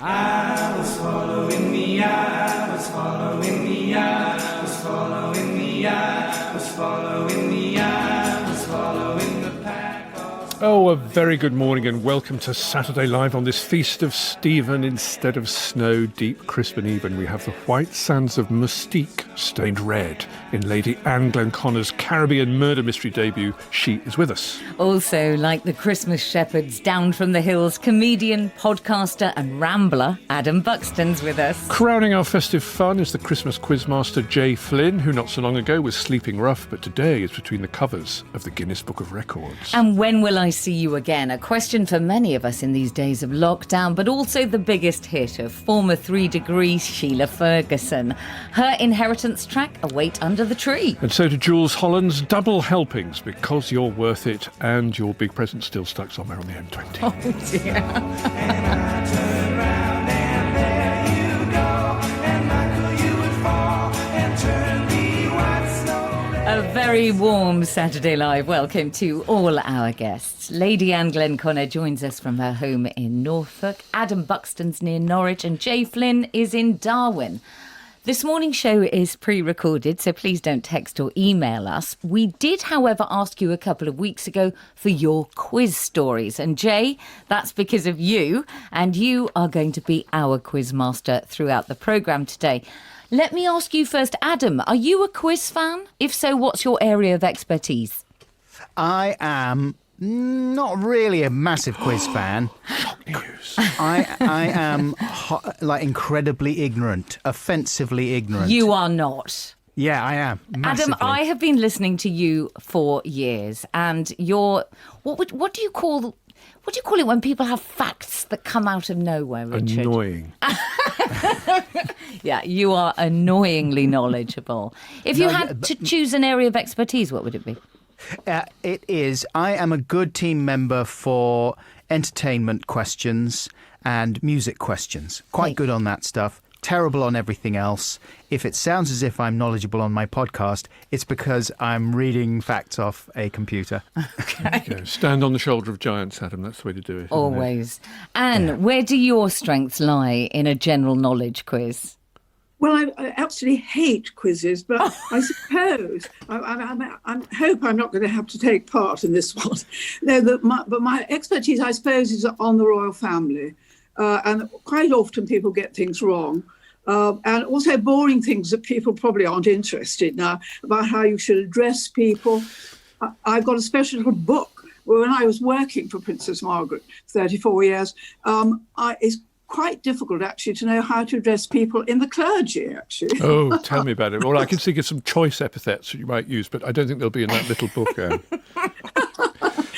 I was following the eye, was following the eye, was following the eye, was following the eye, was following the pack. Oh, a very good morning and welcome to Saturday Live on this feast of Stephen. Instead of snow, deep, crisp and even, we have the white sands of Mystique stained red in Lady Anne Glenconner's Caribbean murder mystery debut. She is with us. Also, like the Christmas shepherds down from the hills, comedian, podcaster and rambler Adam Buxton's with us. Crowning our festive fun is the Christmas quizmaster Jay Flynn, who not so long ago was sleeping rough, but today is between the covers of the Guinness Book of Records. And when will I see you again? A question for many of us in these days of lockdown, but also the biggest hit of former 3 Degrees Sheila Ferguson. Her inheritance track, A Wait Under the Tree. And so to Jules Holland's double helpings, Because You're Worth It, and your big present still stuck somewhere on the M20. Oh dear. And I turn round and there you go, and Michael, you would fall and turn me white snow. A very warm Saturday Live welcome to all our guests. Lady Anne Glenconner joins us from her home in Norfolk. Adam Buxton's near Norwich and Jay Flynn is in Darwin. This morning's show is pre-recorded, so please don't text or email us. We did, however, ask you a couple of weeks ago for your quiz stories. And Jay, that's because of you, and you are going to be our quiz master throughout the programme today. Let me ask you first, Adam, are you a quiz fan? If so, what's your area of expertise? I am not really a massive quiz fan. News. I am incredibly ignorant, offensively ignorant. You are not. Yeah, I am. Massively. Adam, I have been listening to you for years, and you're what do you call it when people have facts that come out of nowhere, Richard? Annoying. Yeah, you are annoyingly knowledgeable. If you had to choose an area of expertise, what would it be? It is. I am a good team member for entertainment questions and music questions. Quite good on that stuff. Terrible on everything else. If it sounds as if I'm knowledgeable on my podcast, it's because I'm reading facts off a computer. Okay. Stand on the shoulder of giants, Adam. That's the way to do it. Always. Anne, where do your strengths lie in a general knowledge quiz? Well, I absolutely hate quizzes, but I suppose I hope I'm not going to have to take part in this one. No, but my expertise, I suppose, is on the royal family, and quite often people get things wrong, and also boring things that people probably aren't interested now about how you should address people. I've got a special little book. When I was working for Princess Margaret, 34 years, it's quite difficult, actually, to know how to address people in the clergy, actually. Oh, tell me about it. Well, I can think of some choice epithets that you might use, but I don't think they'll be in that little book, Anne.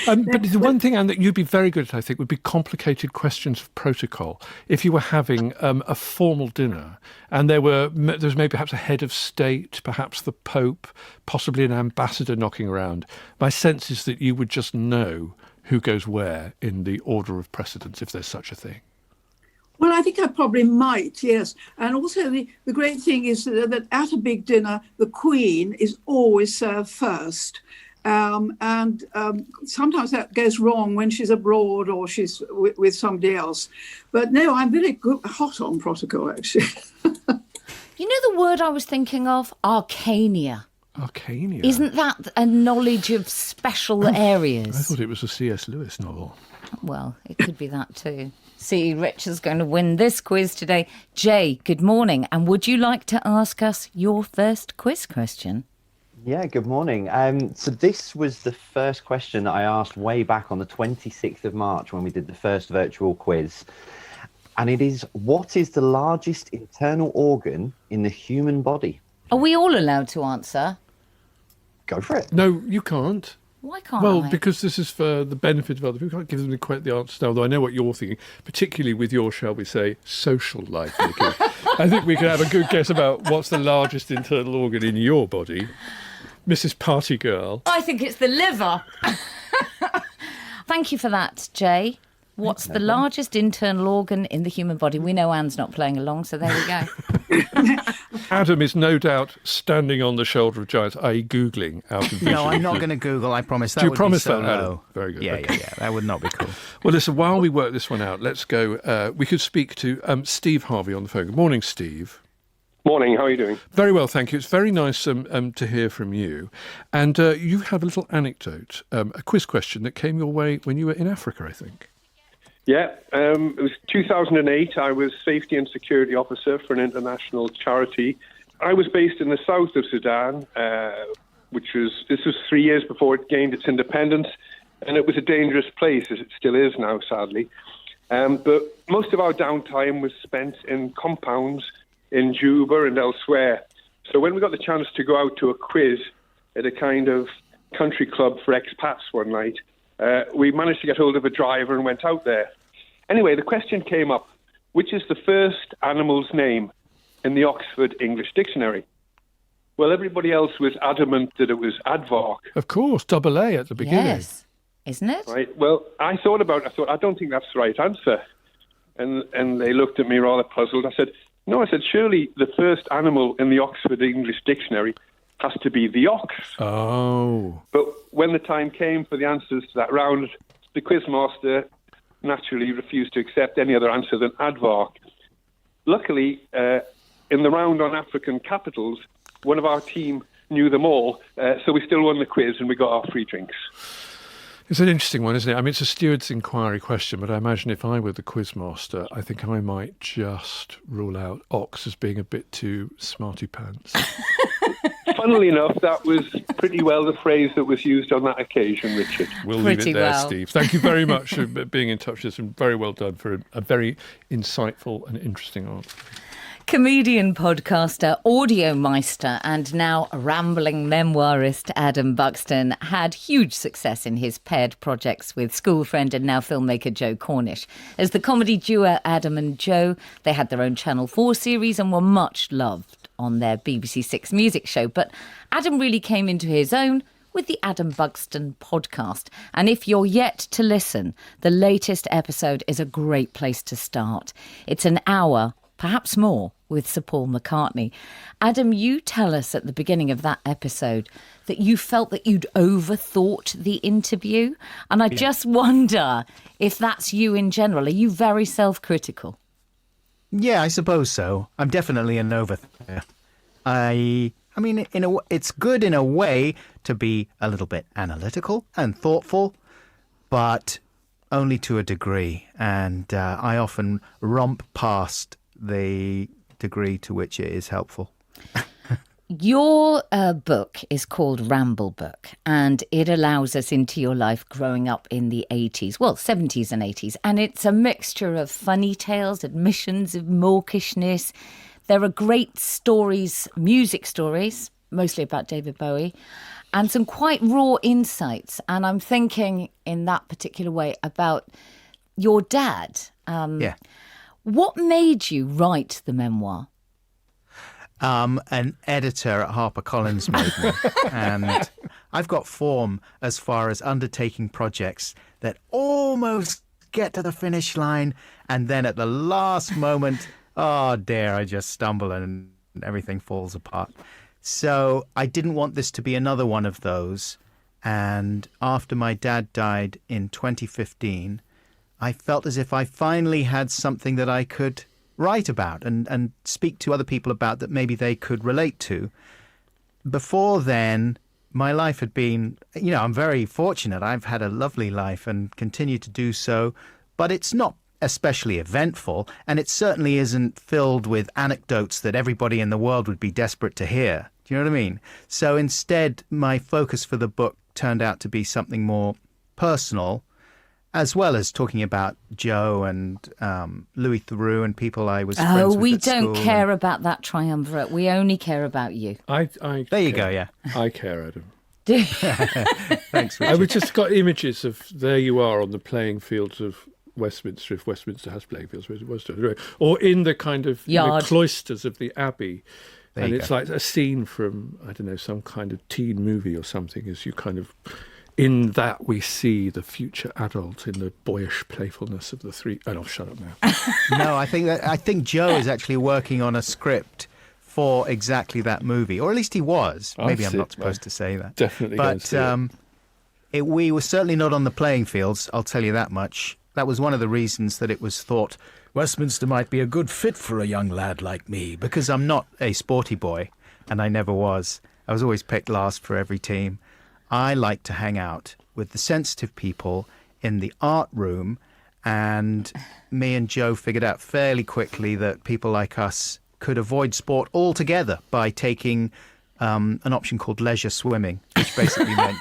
But the one thing, Anne, that you'd be very good at, I think, would be complicated questions of protocol. If you were having a formal dinner and there was maybe perhaps a head of state, perhaps the Pope, possibly an ambassador knocking around, my sense is that you would just know who goes where in the order of precedence, if there's such a thing. Well, I think I probably might, yes. And also the great thing is that at a big dinner, the Queen is always served first. And sometimes that goes wrong when she's abroad or she's with somebody else. But no, I'm very hot on protocol, actually. You know the word I was thinking of? Arcania. Arcania? Isn't that a knowledge of special areas? I thought it was a C.S. Lewis novel. Well, it could be that too. See, Rich is going to win this quiz today. Jay, good morning. And would you like to ask us your first quiz question? Yeah, good morning. So this was the first question that I asked way back on the 26th of March when we did the first virtual quiz. And it is, what is the largest internal organ in the human body? Are we all allowed to answer? Go for it. No, you can't. Why can't Well, I? because this is for the benefit of other people. You can't give them the answer now, although I know what you're thinking, particularly with your, shall we say, social life, Nikki. I think we could have a good guess about what's the largest internal organ in your body. Mrs. Party Girl. I think it's the liver. Thank you for that, Jay. What's the largest internal organ in the human body? We know Anne's not playing along, so there we go. Adam is no doubt standing on the shoulder of giants, i.e. Googling out of vision. No, I'm not going to Google, I promise. That Do you would promise be so that, Adam? low. Very good. Yeah, Okay. yeah. That would not be cool. Well, listen, while we work this one out, let's go. We could speak to Steve Harvey on the phone. Good morning, Steve. Morning, how are you doing? Very well, thank you. It's very nice to hear from you. And you have a little anecdote, a quiz question that came your way when you were in Africa, I think. Yeah, it was 2008. I was safety and security officer for an international charity. I was based in the south of Sudan, this was 3 years before it gained its independence, and it was a dangerous place, as it still is now, sadly. But most of our downtime was spent in compounds in Juba and elsewhere. So when we got the chance to go out to a quiz at a kind of country club for expats one night, we managed to get hold of a driver and went out there. Anyway, the question came up, which is the first animal's name in the Oxford English Dictionary? Well, everybody else was adamant that it was aardvark. Of course, double A at the beginning. Yes, isn't it? Right. Well, I thought, I don't think that's the right answer. And they looked at me rather puzzled. I said, no, surely the first animal in the Oxford English Dictionary has to be the ox. Oh. But when the time came for the answers to that round, the quizmaster naturally refused to accept any other answer than aardvark. Luckily, in the round on African capitals, one of our team knew them all, so we still won the quiz and we got our free drinks. It's an interesting one, isn't it? I mean, it's a steward's inquiry question, but I imagine if I were the quizmaster, I think I might just rule out ox as being a bit too smarty pants. Funnily enough, that was pretty well the phrase that was used on that occasion, Richard. We'll leave Pretty it there, well. Steve. Thank you very much for being in touch with us, and very well done for a very insightful and interesting answer. Comedian, podcaster, audio meister, and now rambling memoirist Adam Buxton had huge success in his paired projects with school friend and now filmmaker Joe Cornish. As the comedy duo Adam and Joe, they had their own Channel 4 series and were much loved on their BBC Six music show. But Adam really came into his own with the Adam Buxton podcast. And if you're yet to listen, the latest episode is a great place to start. It's an hour, perhaps more, with Sir Paul McCartney. Adam, you tell us at the beginning of that episode that you felt that you'd overthought the interview. And I just wonder if that's you in general. Are you very self-critical? Yeah, I suppose so. I'm definitely an overthinker. I mean, it's good in a way to be a little bit analytical and thoughtful, but only to a degree. And I often romp past the degree to which it is helpful. Your book is called Ramble Book, and it allows us into your life growing up in the 80s, well, 70s and 80s. And it's a mixture of funny tales, admissions of mawkishness. There are great stories, music stories, mostly about David Bowie, and some quite raw insights. And I'm thinking in that particular way about your dad. Yeah. What made you write the memoir? An editor at HarperCollins made me. And I've got form as far as undertaking projects that almost get to the finish line, and then at the last moment, oh dear, I just stumble and everything falls apart. So I didn't want this to be another one of those. And after my dad died in 2015, I felt as if I finally had something that I could write about and speak to other people about that maybe they could relate to. Before then, my life had been, I'm very fortunate. I've had a lovely life and continue to do so, but it's not especially eventful, and it certainly isn't filled with anecdotes that everybody in the world would be desperate to hear. Do you know what I mean? So instead, my focus for the book turned out to be something more personal, as well as talking about Joe and Louis Theroux and people I was friends with We at don't school. care about that triumvirate. We only care about you. There you go, yeah. I care, Adam. Thanks, I Richard. would just got images of there you are on the playing fields of Westminster, if Westminster has playing fields, which it was, or in the kind of Yard. the cloisters of the Abbey. There And you it's go. like a scene from, I don't know, some kind of teen movie or something, as you kind of in that we see the future adult in the boyish playfulness of the three. Oh, no, shut up now. No, I think Joe is actually working on a script for exactly that movie, or at least he was. Maybe I'm not supposed to say that. Definitely. But we were certainly not on the playing fields, I'll tell you that much. That was one of the reasons that it was thought Westminster might be a good fit for a young lad like me, because I'm not a sporty boy, and I never was. I was always picked last for every team. I like to hang out with the sensitive people in the art room, and me and Joe figured out fairly quickly that people like us could avoid sport altogether by taking an option called leisure swimming, which basically meant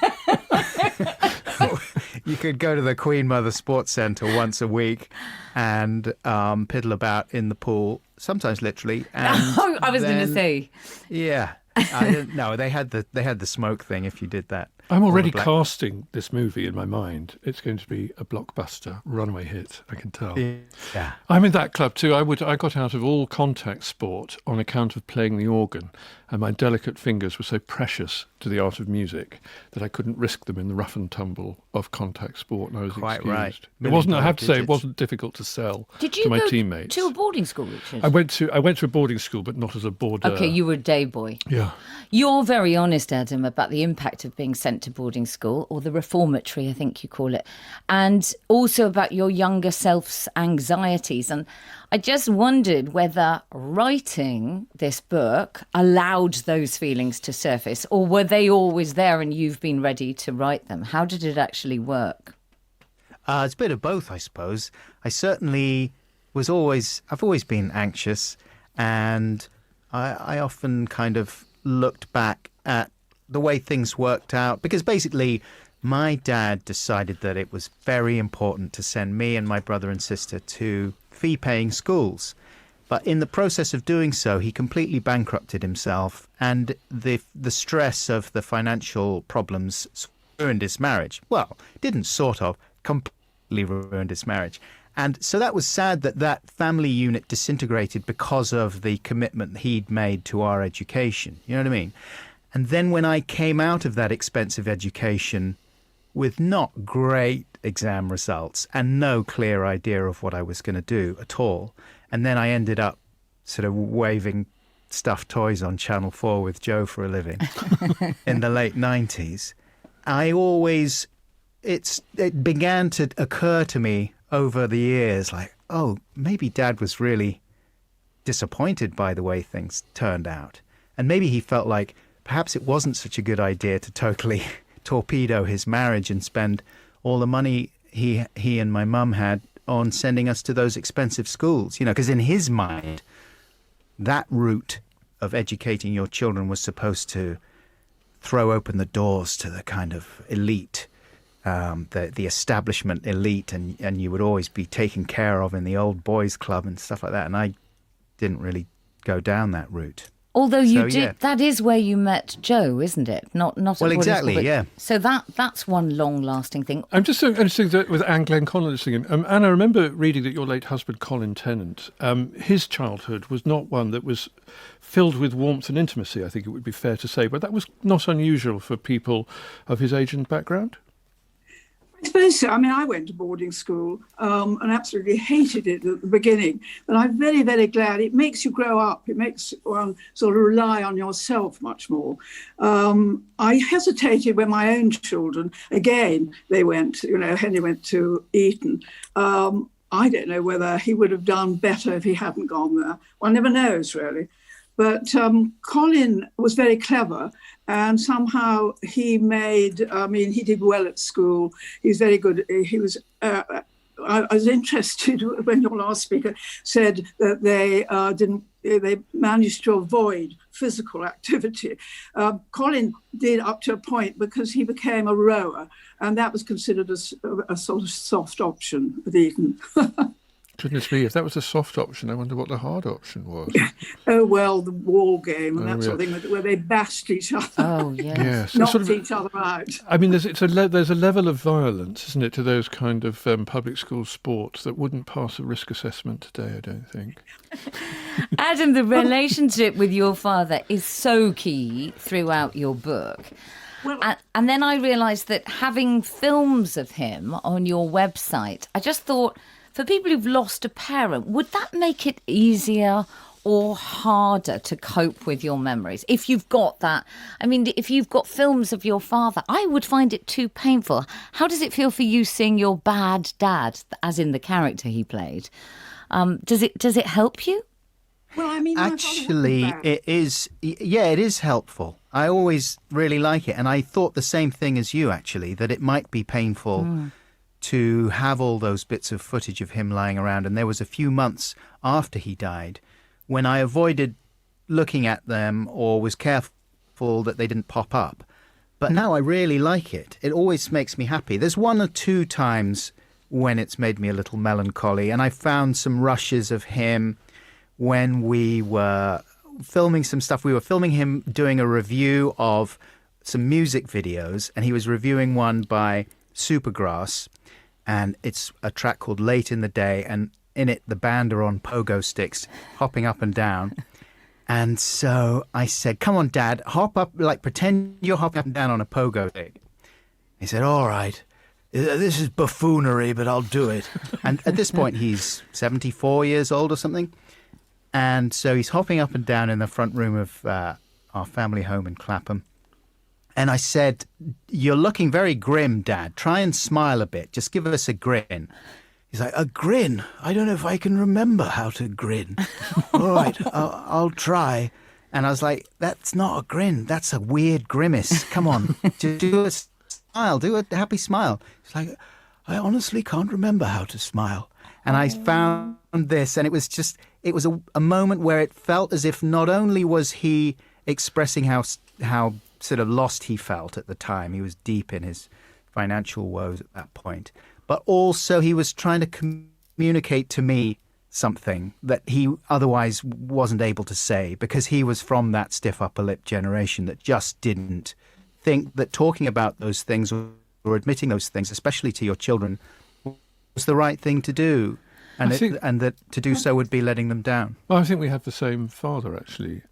you could go to the Queen Mother Sports Centre once a week and piddle about in the pool, sometimes literally. And I was going to say. Yeah. I don't know. They had the smoke thing if you did that. I'm already casting this movie in my mind. It's going to be a blockbuster, runaway hit, I can tell. Yeah. I'm in that club too. I got out of all contact sport on account of playing the organ, and my delicate fingers were so precious to the art of music that I couldn't risk them in the rough and tumble of contact sport, and I was Quite excused. right. It wasn't, I have to say, it digits. wasn't difficult to sell Did you to my go teammates. to a boarding school, Richard? I went to a boarding school, but not as a boarder. Okay, you were a day boy. Yeah. You're very honest, Adam, about the impact of being sent to boarding school, or the reformatory, I think you call it, and also about your younger self's anxieties. And I just wondered whether writing this book allowed those feelings to surface, or were they always there and you've been ready to write them? How did it actually work? It's a bit of both, I suppose. I've always been anxious, and I often kind of looked back at the way things worked out, because basically my dad decided that it was very important to send me and my brother and sister to fee-paying schools. But in the process of doing so, he completely bankrupted himself, and the stress of the financial problems ruined his marriage. Well, didn't sort of, completely ruined his marriage. And so that was sad that family unit disintegrated because of the commitment he'd made to our education. You know what I mean? And then when I came out of that expensive education with not great exam results and no clear idea of what I was going to do at all, and then I ended up sort of waving stuffed toys on Channel 4 with Joe for a living in the late 90s, it began to occur to me over the years, like, oh, maybe Dad was really disappointed by the way things turned out. And maybe he felt like perhaps it wasn't such a good idea to totally torpedo his marriage and spend all the money he and my mum had on sending us to those expensive schools. You know, because in his mind, that route of educating your children was supposed to throw open the doors to the kind of elite, the establishment elite, and you would always be taken care of in the old boys club and stuff like that. And I didn't really go down that route. Although you did, yeah. that is where you met Joe, isn't it? Not at boarding exactly, school, but- yeah. So that's one long-lasting thing. I'm just so interested that with Anne Glenn Conlon singing. Anne, I remember reading that your late husband, Colin Tennant, his childhood was not one that was filled with warmth and intimacy, I think it would be fair to say, but that was not unusual for people of his age and background. I suppose so. I mean, I went to boarding school and absolutely hated it at the beginning. But I'm very, very glad. It makes you grow up. It makes one sort of rely on yourself much more. I hesitated when my own children, again, they went, Henry went to Eton. I don't know whether he would have done better if he hadn't gone there. One never knows, really. But Colin was very clever, and somehow he he did well at school. He was very good. He was. I was interested when your last speaker said that they managed to avoid physical activity. Colin did up to a point because he became a rower, and that was considered a sort of soft option at Eton. Goodness me, if that was a soft option, I wonder what the hard option was. Oh, well, the wall game and that sort of thing, where they bashed each other. Oh, yes. Yes. Knocked each other out. I mean, there's a level of violence, isn't it, to those kind of public school sports that wouldn't pass a risk assessment today, I don't think. Adam, the relationship with your father is so key throughout your book. And then I realised that having films of him on your website, I just thought, for people who've lost a parent, would that make it easier or harder to cope with your memories? If you've got that, I mean, if you've got films of your father, I would find it too painful. How does it feel for you seeing your bad dad, as in the character he played? Does it help you? Well, I mean, actually, it is helpful. I always really like it. And I thought the same thing as you, actually, that it might be painful to have all those bits of footage of him lying around. And there was a few months after he died when I avoided looking at them or was careful that they didn't pop up. But now I really like it. It always makes me happy. There's one or two times when it's made me a little melancholy. And I found some rushes of him when we were filming some stuff. We were filming him doing a review of some music videos, and he was reviewing one by Supergrass, and it's a track called Late in the Day, and in it the band are on pogo sticks hopping up and down. And so I said, come on, Dad, hop up, like pretend you're hopping up and down on a pogo stick. He said, all right, this is buffoonery, but I'll do it. And at this point he's 74 years old or something. And so he's hopping up and down in the front room of our family home in Clapham. And I said, you're looking very grim, Dad. Try and smile a bit. Just give us a grin. He's like, a grin? I don't know if I can remember how to grin. All right, I'll try. And I was like, that's not a grin. That's a weird grimace. Come on, do a smile. Do a happy smile. He's like, I honestly can't remember how to smile. And I found this, and it was a moment where it felt as if not only was he expressing how sort of lost he felt at the time, he was deep in his financial woes at that point, but also he was trying to communicate to me something that he otherwise wasn't able to say, because he was from that stiff upper lip generation that just didn't think that talking about those things or admitting those things, especially to your children, was the right thing to do, and that to do so would be letting them down. Well, I think we have the same father, actually.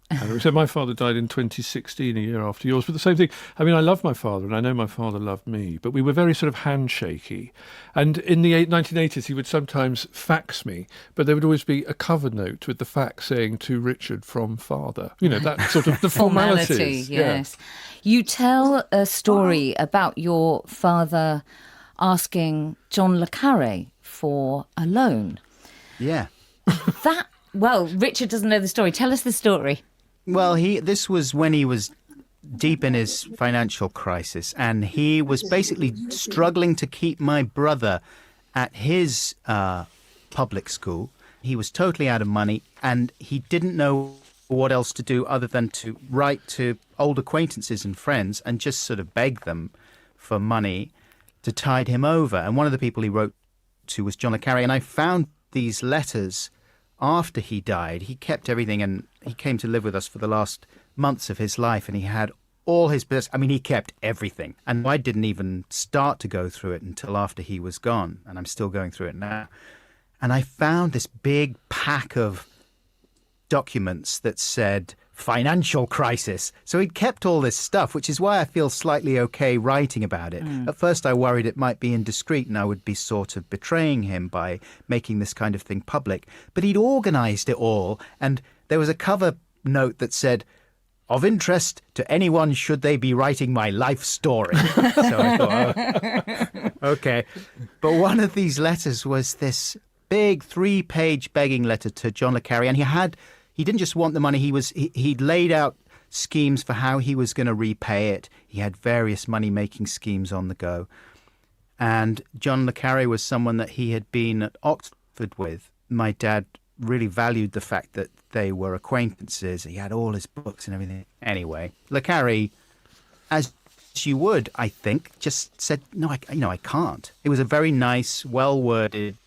So my father died in 2016, a year after yours, but the same thing. I mean, I love my father, and I know my father loved me, but we were very sort of handshaky. And in the 1980s, he would sometimes fax me, but there would always be a cover note with the fax saying, to Richard from father. You know, that sort of the formalities. Yes. Yeah. You tell a story about your father asking John le Carré for a loan. Yeah. Well, Richard doesn't know the story. Tell us the story. Well, this was when he was deep in his financial crisis, and he was basically struggling to keep my brother at his public school. He was totally out of money, and he didn't know what else to do other than to write to old acquaintances and friends and just sort of beg them for money to tide him over. And one of the people he wrote to was John le Carré. And I found these letters after he died. He kept everything, and he came to live with us for the last months of his life, and he had all his business. I mean, he kept everything. And I didn't even start to go through it until after he was gone, and I'm still going through it now. And I found this big pack of documents that said financial crisis. So he'd kept all this stuff, which is why I feel slightly okay writing about it. At first I worried it might be indiscreet and I would be sort of betraying him by making this kind of thing public. But he'd organised it all, and there was a cover note that said, of interest to anyone should they be writing my life story. So I thought, oh, okay. But one of these letters was this big 3-page begging letter to John le Carré, and he didn't just want the money. He'd laid out schemes for how he was going to repay it. He had various money-making schemes on the go. And John le Carré was someone that he had been at Oxford with. My dad really valued the fact that they were acquaintances. He had all his books and everything. Anyway, le Carré, as you would, I think, just said, no, I can't. It was a very nice, well-worded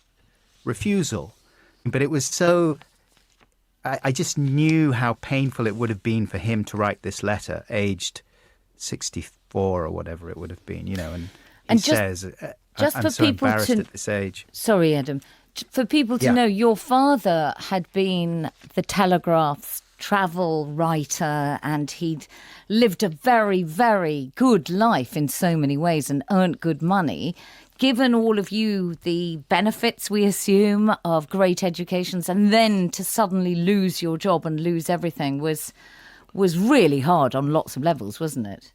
refusal. But it was so... I just knew how painful it would have been for him to write this letter, aged 64 or whatever it would have been, you know. And he says, I'm so embarrassed at this age. Sorry, Adam. For people to know, your father had been the Telegraph's travel writer, and he'd lived a very, very good life in so many ways and earned good money. Given all of you the benefits, we assume, of great educations, and then to suddenly lose your job and lose everything was really hard on lots of levels, wasn't it?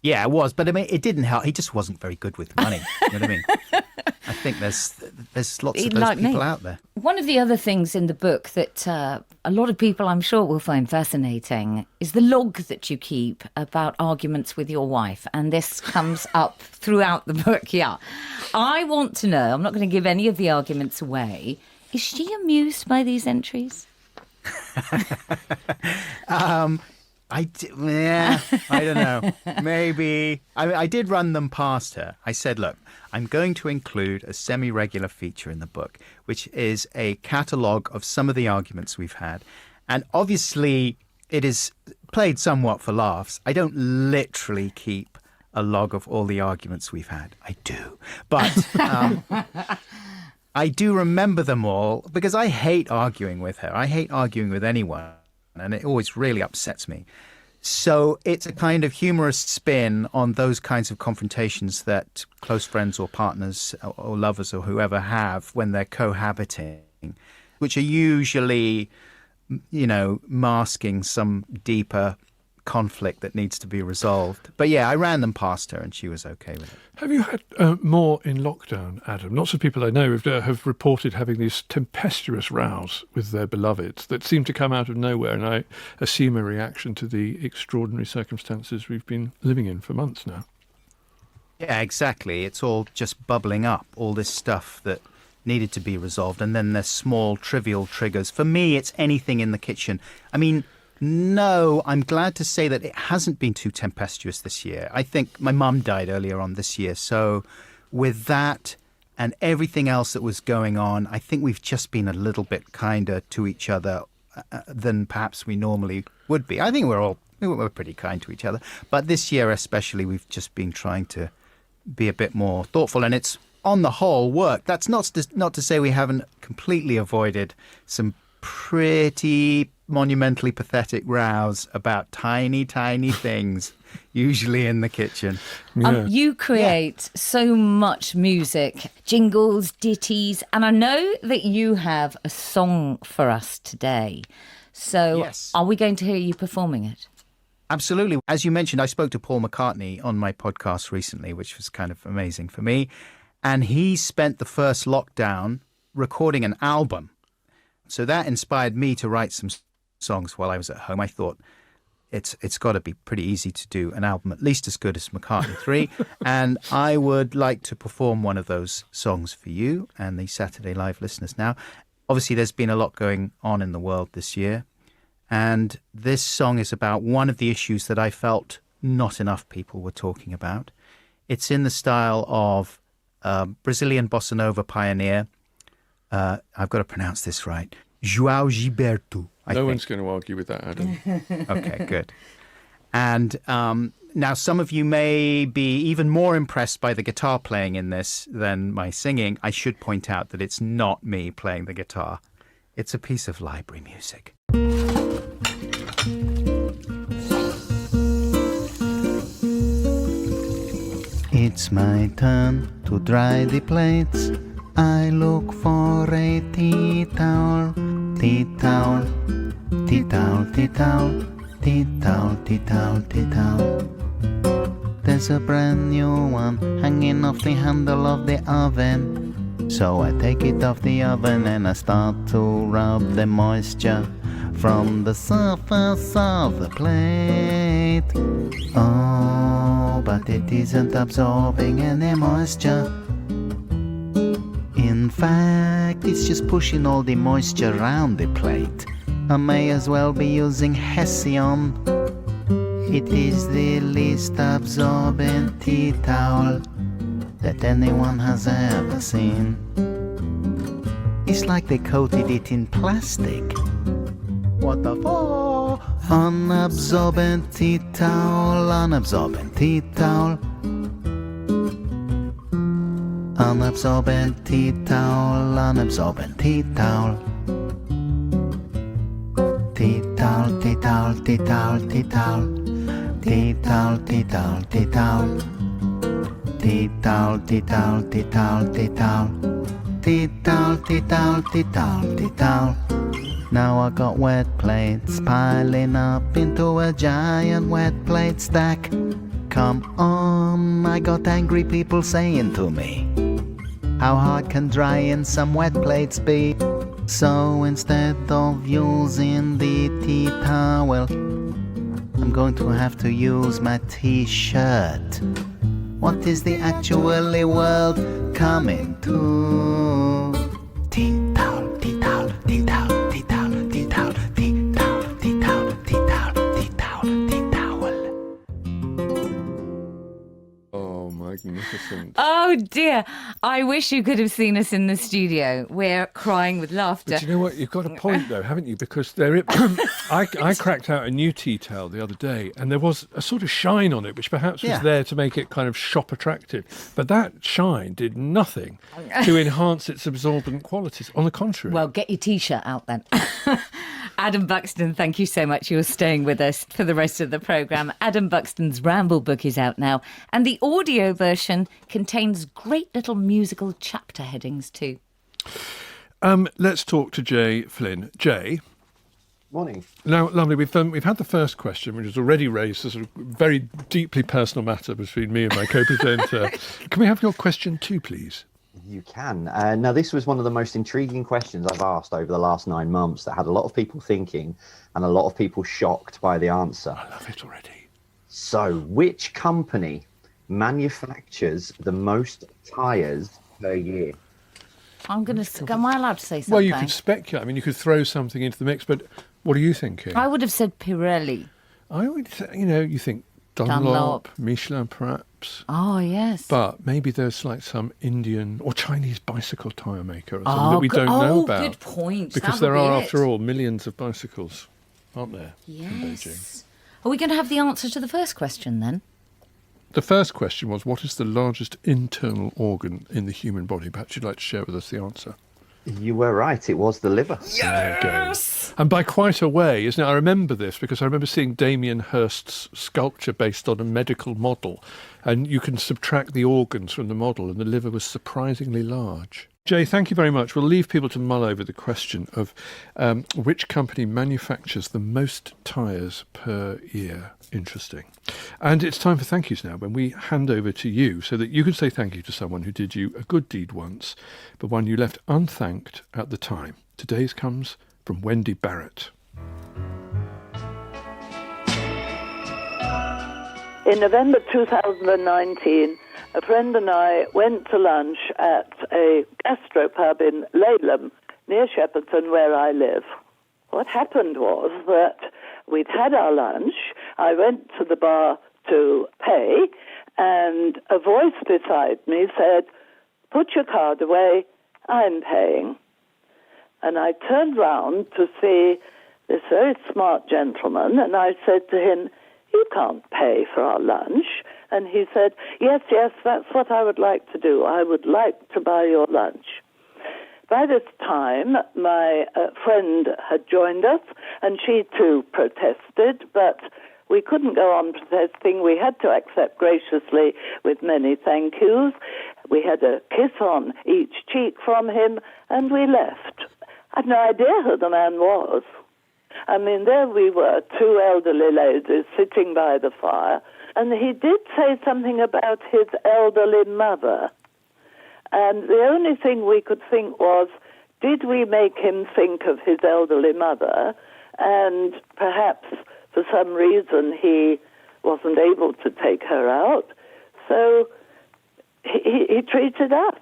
Yeah, it was. But I mean, it didn't help. He just wasn't very good with money. You know what I mean? I think there's lots of those Like people me. out there. One of the other things in the book that a lot of people, I'm sure, will find fascinating is the log that you keep about arguments with your wife. And this comes up throughout the book, yeah. I want to know, I'm not going to give any of the arguments away, is she amused by these entries? I don't know. Maybe. I did run them past her. I said, look, I'm going to include a semi-regular feature in the book, which is a catalogue of some of the arguments we've had. And obviously, it is played somewhat for laughs. I don't literally keep a log of all the arguments we've had. I do. But I do remember them all because I hate arguing with her. I hate arguing with anyone. And it always really upsets me. So it's a kind of humorous spin on those kinds of confrontations that close friends or partners or lovers or whoever have when they're cohabiting, which are usually, you know, masking some deeper conflict that needs to be resolved. But yeah, I ran them past her and she was okay with it. Have you had more in lockdown, Adam? Lots of people I know have reported having these tempestuous rows with their beloveds that seem to come out of nowhere, and I assume a reaction to the extraordinary circumstances we've been living in for months now. Yeah, exactly. It's all just bubbling up, all this stuff that needed to be resolved, and then there's small, trivial triggers. For me, it's anything in the kitchen. I mean, no, I'm glad to say that it hasn't been too tempestuous this year. I think my mum died earlier on this year. So with that and everything else that was going on, I think we've just been a little bit kinder to each other than perhaps we normally would be. I think we're pretty kind to each other. But this year especially, we've just been trying to be a bit more thoughtful. And it's on the whole worked. That's not to say we haven't completely avoided some pretty monumentally pathetic rows about tiny things, usually in the kitchen. Yeah. You create so much music, jingles, ditties, and I know that you have a song for us today. So Yes. Are we going to hear you performing it? Absolutely. As you mentioned, I spoke to Paul McCartney on my podcast recently, which was kind of amazing for me. And he spent the first lockdown recording an album. So that inspired me to write some songs while I was at home. I thought it's got to be pretty easy to do an album at least as good as McCartney 3. And I would like to perform one of those songs for you and the Saturday Live listeners now. Obviously, there's been a lot going on in the world this year. And this song is about one of the issues that I felt not enough people were talking about. It's in the style of Brazilian bossa nova pioneer. I've got to pronounce this right. João Gilberto. No one's going to argue with that, Adam. Okay, good. And now some of you may be even more impressed by the guitar playing in this than my singing. I should point out that it's not me playing the guitar. It's a piece of library music. It's my turn to dry the plates. I look for a tea towel, tea towel, tea towel, tea towel, tea towel, tea towel, tea towel. There's a brand new one hanging off the handle of the oven. So I take it off the oven and I start to rub the moisture from the surface of the plate. Oh, but it isn't absorbing any moisture. In fact, it's just pushing all the moisture around the plate. I may as well be using Hessian. It is the least absorbent tea towel that anyone has ever seen. It's like they coated it in plastic. What the fuck? Unabsorbent tea towel, unabsorbent tea towel. Unabsorbent tea towel, unabsorbent tea towel. Tea Tea-tal, tea-tal, tea-tal, tea-tal. Tea-tal, tea-tal, tea-tal. Tea-tal, tea-tal, tea-tal, tea-tal. Tea-tal, tea-tal, tea-tal, tea-tal. Now I got wet plates piling up into a giant wet plate stack. Come on, I got angry people saying to me, how hard can drying some wet plates be? So instead of using the tea towel, I'm going to have to use my t-shirt. What is the actually world coming to? Tea towel, tea towel, tea towel, tea towel, tea towel, tea towel, tea towel, tea towel, tea towel, tea towel. Oh, magnificent. Oh dear. I wish you could have seen us in the studio. We're crying with laughter. But you know what? You've got a point, though, haven't you? Because I cracked out a new tea towel the other day, and there was a sort of shine on it, which perhaps was there to make it kind of shop attractive. But that shine did nothing to enhance its absorbent qualities. On the contrary. Well, get your T-shirt out then. Adam Buxton, thank you so much. You're staying with us for the rest of the programme. Adam Buxton's Ramble book is out now, and the audio version contains great little musical chapter headings too. Let's talk to Jay Flynn. Jay. Morning. Now, lovely, we've had the first question, which has already raised a sort of very deeply personal matter between me and my co-presenter. Can we have your question too, please? You can. Now, this was one of the most intriguing questions I've asked over the last 9 months that had a lot of people thinking and a lot of people shocked by the answer. I love it already. So, which company manufactures the most tyres per year? Am I allowed to say something? Well, you could speculate. I mean, you could throw something into the mix, but what are you thinking? I would have said Pirelli. I would say, you think Dunlop, Michelin perhaps. Oh, yes. But maybe there's like some Indian or Chinese bicycle tyre maker or something that we don't know about. Good point. Because there are, after all, millions of bicycles, aren't there, in Beijing? Yes. Are we going to have the answer to the first question then? The first question was, what is the largest internal organ in the human body? Perhaps you'd like to share with us the answer. You were right. It was the liver. Yes! And by quite a way, isn't it? I remember this because I remember seeing Damien Hirst's sculpture based on a medical model, and you can subtract the organs from the model, and the liver was surprisingly large. Jay, thank you very much. We'll leave people to mull over the question of which company manufactures the most tyres per year. Interesting. And it's time for thank yous now, when we hand over to you so that you can say thank you to someone who did you a good deed once, but one you left unthanked at the time. Today's comes from Wendy Barrett. In November 2019, a friend and I went to lunch at a gastropub in Laleham, near Shepperton, where I live. What happened was that we'd had our lunch, I went to the bar to pay, and a voice beside me said, "Put your card away, I'm paying." And I turned round to see this very smart gentleman, and I said to him, "You can't pay for our lunch." And he said, yes, that's what I would like to do. I would like to buy your lunch. By this time, my friend had joined us, and she too protested, but we couldn't go on protesting. We had to accept graciously with many thank yous. We had a kiss on each cheek from him, and we left. I had no idea who the man was. I mean, there we were, two elderly ladies sitting by the fire, and he did say something about his elderly mother. And the only thing we could think was, did we make him think of his elderly mother? And perhaps for some reason he wasn't able to take her out. So he treated us.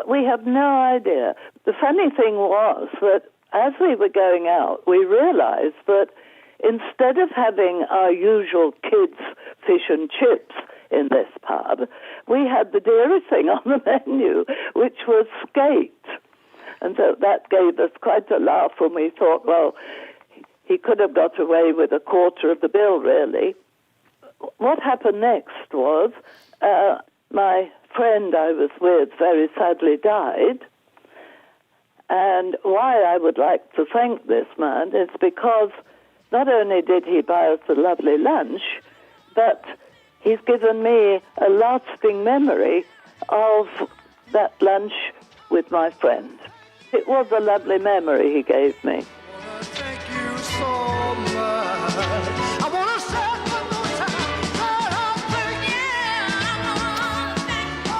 We have no idea. The funny thing was that as we were going out, we realized that instead of having our usual kids' fish and chips in this pub, we had the dearest thing on the menu, which was skate. And so that gave us quite a laugh when we thought, well, he could have got away with a quarter of the bill, really. What happened next was my friend I was with very sadly died. And why I would like to thank this man is because not only did he buy us a lovely lunch, but he's given me a lasting memory of that lunch with my friend. It was a lovely memory he gave me. Thank you so much. I want to say one more time that I thank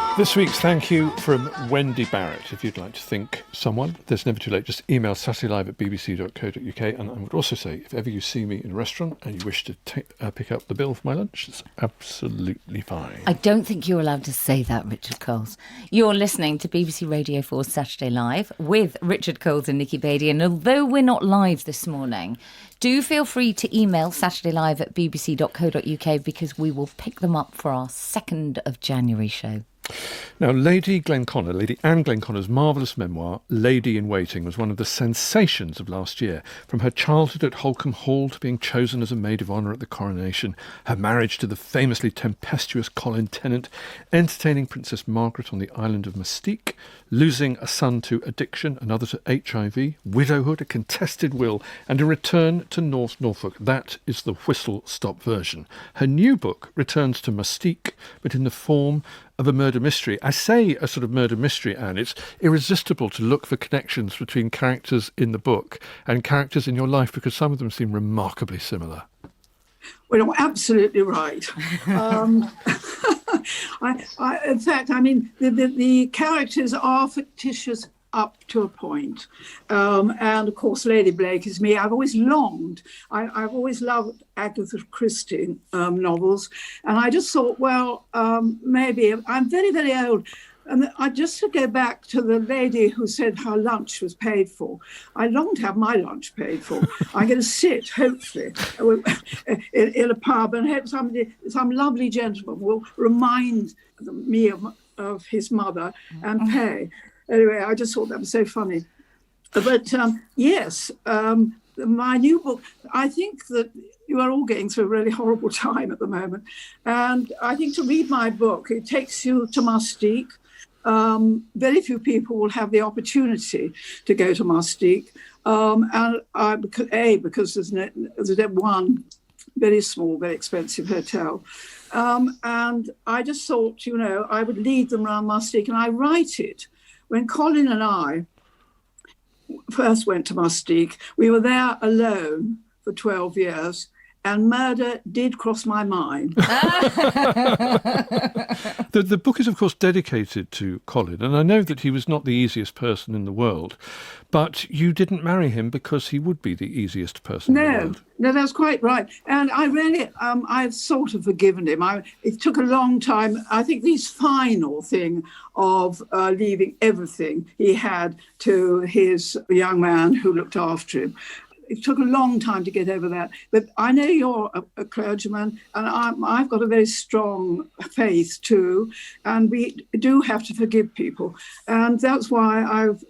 you. This week's thank you from Wendy Barrett. If you'd like to thank someone, there's never too late. Just email saturdaylive@bbc.co.uk. And I would also say, if ever you see me in a restaurant and you wish to pick up the bill for my lunch, it's absolutely fine. I don't think you're allowed to say that, Richard Coles. You're listening to BBC Radio 4 Saturday Live with Richard Coles and Nikki Beattie. And although we're not live this morning, do feel free to email saturdaylive@bbc.co.uk because we will pick them up for our 2nd of January show. Now, Lady Anne Glenconner's marvellous memoir, Lady in Waiting, was one of the sensations of last year. From her childhood at Holcombe Hall to being chosen as a maid of honour at the coronation, her marriage to the famously tempestuous Colin Tennant, entertaining Princess Margaret on the island of Mystique, losing a son to addiction, another to HIV, widowhood, a contested will, and a return to North Norfolk. That is the whistle-stop version. Her new book returns to Mystique, but in the form of a murder mystery. I say a sort of murder mystery, Anne. It's irresistible to look for connections between characters in the book and characters in your life because some of them seem remarkably similar. Well, you're absolutely right. In fact, I mean, the characters are fictitious up to a point. And of course, Lady Blake is me. I've always longed. I've always loved Agatha Christie novels. And I just thought, well, maybe I'm very, very old. And just to go back to the lady who said her lunch was paid for, I long to have my lunch paid for. I'm going to sit, hopefully, in a pub and hope some lovely gentleman will remind me of his mother and pay. Anyway, I just thought that was so funny. But yes, my new book, I think that you are all going through a really horrible time at the moment. And I think to read my book, it takes you to Mystique. Very few people will have the opportunity to go to Mystique. Because there's one very small, very expensive hotel. And I just thought, I would lead them around Mystique, and I write it. When Colin and I first went to Mystique, we were there alone for 12 years, and murder did cross my mind. The book is, of course, dedicated to Colin, and I know that he was not the easiest person in the world, but you didn't marry him because he would be the easiest person in the world. No, that's quite right. And I really, I've sort of forgiven him. It took a long time. I think this final thing of leaving everything he had to his young man who looked after him, it took a long time to get over that. But I know you're a clergyman, and I've got a very strong faith too, and we do have to forgive people. And that's why I've,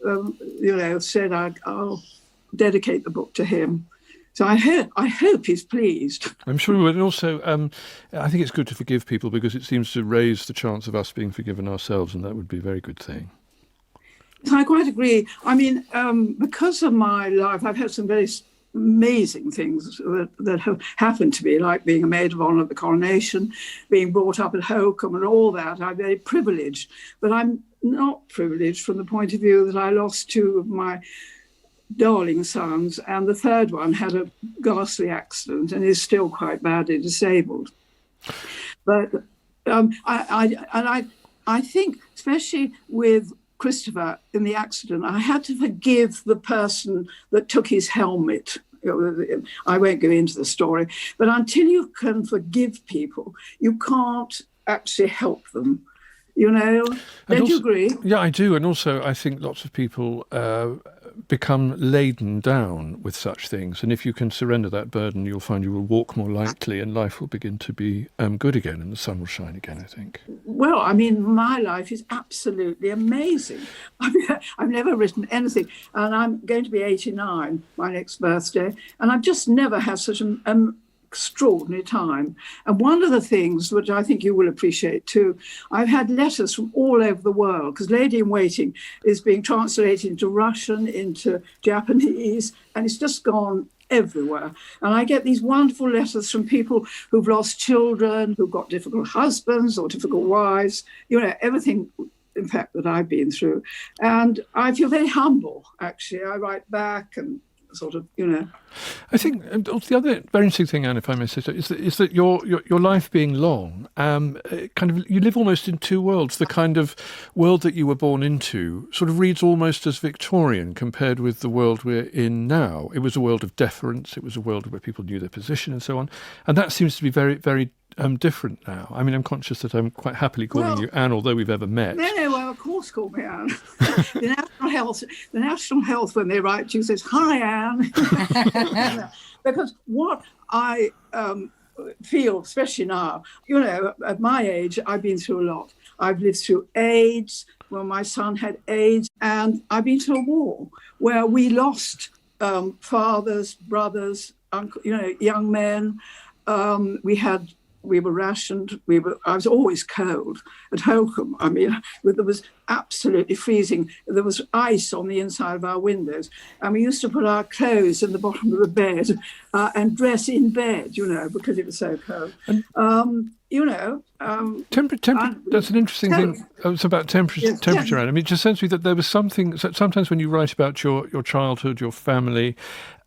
said I'll dedicate the book to him. So I hope he's pleased. I'm sure he would. And also, I think it's good to forgive people because it seems to raise the chance of us being forgiven ourselves, and that would be a very good thing. I quite agree. I mean, because of my life, I've had some very amazing things that have happened to me, like being a maid of honour at the coronation, being brought up at Holcombe and all that. I'm very privileged. But I'm not privileged from the point of view that I lost two of my darling sons, and the third one had a ghastly accident and is still quite badly disabled. But I think, especially with Christopher in the accident, I had to forgive the person that took his helmet. I won't go into the story, but until you can forgive people, you can't actually help them. Don't you agree? Yeah, I do. And also, I think lots of people become laden down with such things. And if you can surrender that burden, you'll find you will walk more lightly and life will begin to be good again and the sun will shine again, I think. Well, I mean, my life is absolutely amazing. I've never written anything, and I'm going to be 89, my next birthday, and I've just never had such a extraordinary time. And one of the things which I think you will appreciate too, I've had letters from all over the world, because Lady in Waiting is being translated into Russian, into Japanese, and it's just gone everywhere. And I get these wonderful letters from people who've lost children, who've got difficult husbands or difficult wives, everything, in fact, that I've been through. And I feel very humble, actually. I write back and sort of, I think the other very interesting thing, Anne, if I may say so, is that your life being long, you live almost in two worlds. The kind of world that you were born into sort of reads almost as Victorian compared with the world we're in now. It was a world of deference. It was a world where people knew their position and so on. And that seems to be very, very different now. I mean, I'm conscious that I'm quite happily calling you Anne, although we've ever met. No, well, of course, call me Anne. The National Health, when they write to you, says, "Hi, Anne." Because what I feel, especially now, at my age, I've been through a lot. I've lived through AIDS, when my son had AIDS, and I've been through a war where we lost fathers, brothers, young men. We were rationed. I was always cold at Holcombe. I mean, there was absolutely freezing. There was ice on the inside of our windows. And we used to put our clothes in the bottom of the bed and dress in bed, because it was so cold. That's an interesting thing. It's about temperature. Yes, I mean, it just seems to me that there was something. Sometimes when you write about your childhood, your family,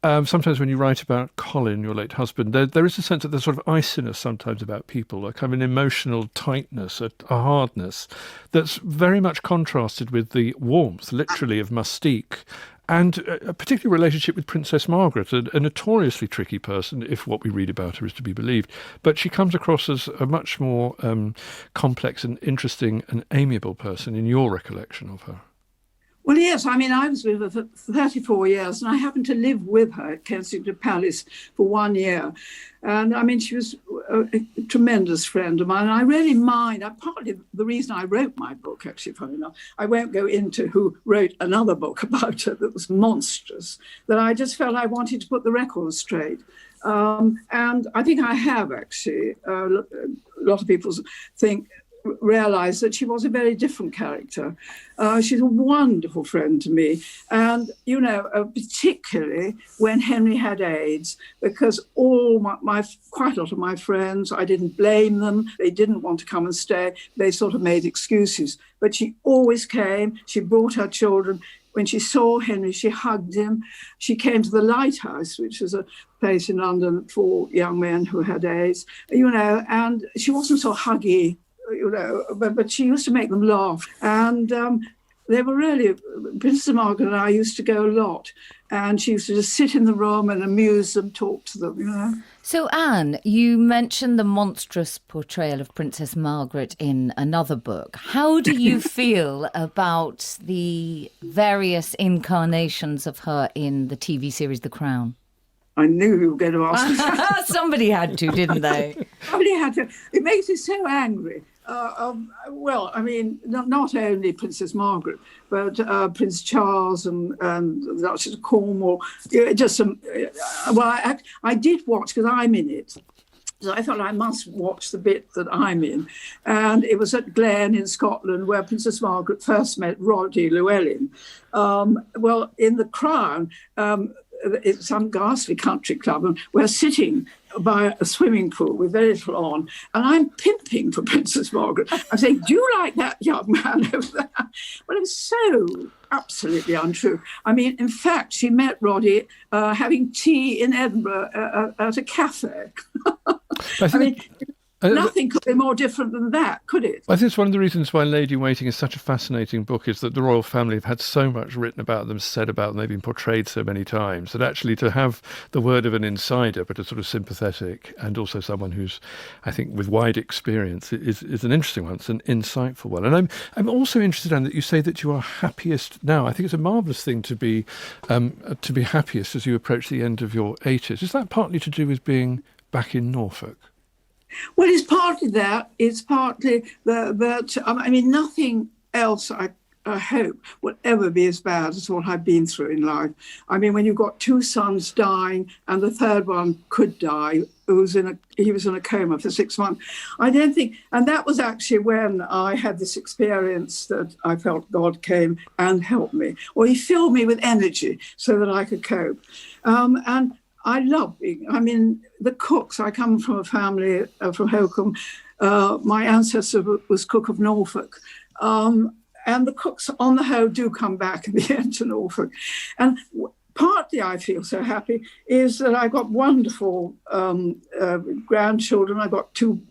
sometimes when you write about Colin, your late husband, there is a sense that there's sort of iciness sometimes about people, a kind of an emotional tightness, a hardness that's very much contrasted with the warmth, literally, of Mustique. And a particular relationship with Princess Margaret, a notoriously tricky person, if what we read about her is to be believed. But she comes across as a much more complex and interesting and amiable person in your recollection of her. Well, yes. I mean, I was with her for 34 years, and I happened to live with her at Kensington Palace for 1 year. And I mean, she was a tremendous friend of mine. And I really mind, partly the reason I wrote my book, actually, funny enough, I won't go into who wrote another book about her that was monstrous, that I just felt I wanted to put the record straight. And I think I have, actually. A lot of people realised that she was a very different character. She's a wonderful friend to me. And, particularly when Henry had AIDS, because quite a lot of my friends, I didn't blame them. They didn't want to come and stay. They sort of made excuses. But she always came. She brought her children. When she saw Henry, she hugged him. She came to the Lighthouse, which was a place in London for young men who had AIDS, and she wasn't so huggy, but she used to make them laugh. And they were really, Princess Margaret and I used to go a lot. And she used to just sit in the room and amuse them, talk to them, So, Anne, you mentioned the monstrous portrayal of Princess Margaret in another book. How do you feel about the various incarnations of her in the TV series The Crown? I knew you were going to ask me that. Somebody had to, didn't they? Somebody had to. It makes me so angry. Well, I mean, not only Princess Margaret, but Prince Charles and the Duchess of Cornwall. Just some. I did watch, because I'm in it. So I thought I must watch the bit that I'm in. And it was at Glen in Scotland where Princess Margaret first met Roddy Llewellyn. Well, in The Crown, it's some ghastly country club, and we're sitting by a swimming pool with very little on, and I'm pimping for Princess Margaret. I'm saying, "Do you like that young man over there?" Well, it was so absolutely untrue. I mean, in fact, she met Roddy having tea in Edinburgh at a cafe. I mean, nothing could be more different than that, could it? I think it's one of the reasons why Lady in Waiting is such a fascinating book, is that the royal family have had so much written about them, said about them, they've been portrayed so many times, that actually to have the word of an insider, but a sort of sympathetic, and also someone who's, I think, with wide experience, is an interesting one. It's an insightful one. And I'm also interested in that you say that you are happiest now. I think it's a marvellous thing to be happiest as you approach the end of your 80s. Is that partly to do with being back in Norfolk? Well, it's partly that. It's partly that. I mean, nothing else, I hope, will ever be as bad as what I've been through in life. I mean, when you've got two sons dying and the third one could die he was in a coma for 6 months. I don't think, and that was actually when I had this experience that I felt God came and helped me, or he filled me with energy so that I could cope. And I love being, I mean, the cooks, I come from a family from Holcombe. My ancestor was Cook of Norfolk. And the cooks on the whole do come back in the end to Norfolk. And partly I feel so happy is that I got wonderful grandchildren. I got 2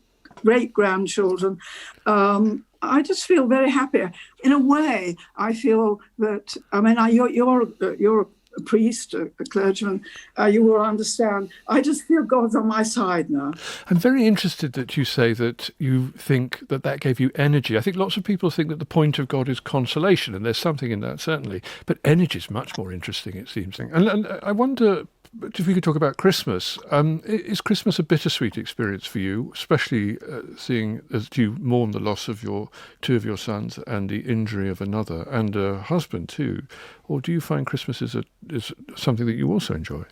great-grandchildren. I just feel very happy. In a way, I feel that, I mean, you're a priest, a clergyman, you will understand. I just feel God's on my side now. I'm very interested that you say that you think that gave you energy. I think lots of people think that the point of God is consolation, and there's something in that, certainly. But energy is much more interesting, it seems. And I wonder if we could talk about Christmas. Is Christmas a bittersweet experience for you, especially seeing as you mourn the loss of 2 of your sons and the injury of another, and a husband too? Or do you find Christmas is something that you also enjoy?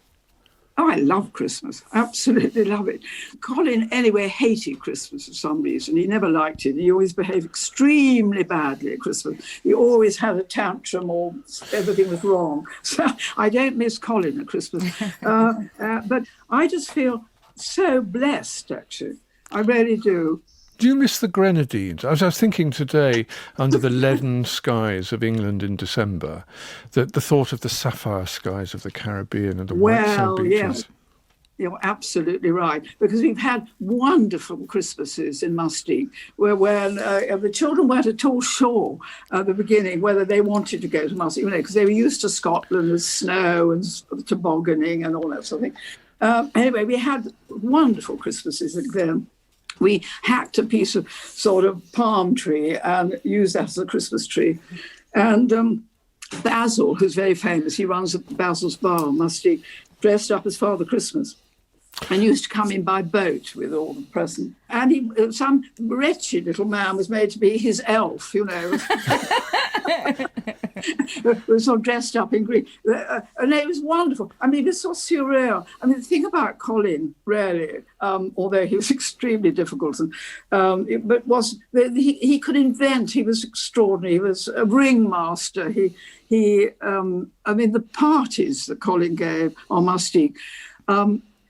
Oh, I love Christmas. Absolutely love it. Colin, anyway, hated Christmas for some reason. He never liked it. He always behaved extremely badly at Christmas. He always had a tantrum or everything was wrong. So I don't miss Colin at Christmas. But I just feel so blessed, actually. I really do. Do you miss the Grenadines? As I was thinking today, under the leaden skies of England in December, that the thought of the sapphire skies of the Caribbean and the white sand beaches. Yes. You're absolutely right, because we've had wonderful Christmases in Mustique, where the children weren't at all sure at the beginning whether they wanted to go to Mustique, because they were used to Scotland with snow and tobogganing and all that sort of thing. Anyway, we had wonderful Christmases then. We hacked a piece of sort of palm tree and used that as a Christmas tree. And Basil, who's very famous, he runs Basil's Bar, Mustique, dressed up as Father Christmas and used to come in by boat with all the presents. And some wretched little man was made to be his elf, was sort of dressed up in green. And it was wonderful. I mean, it was so surreal. I mean, the thing about Colin, really, although he was extremely difficult, he could invent. He was extraordinary. He was a ringmaster. I mean, the parties that Colin gave on Mustique,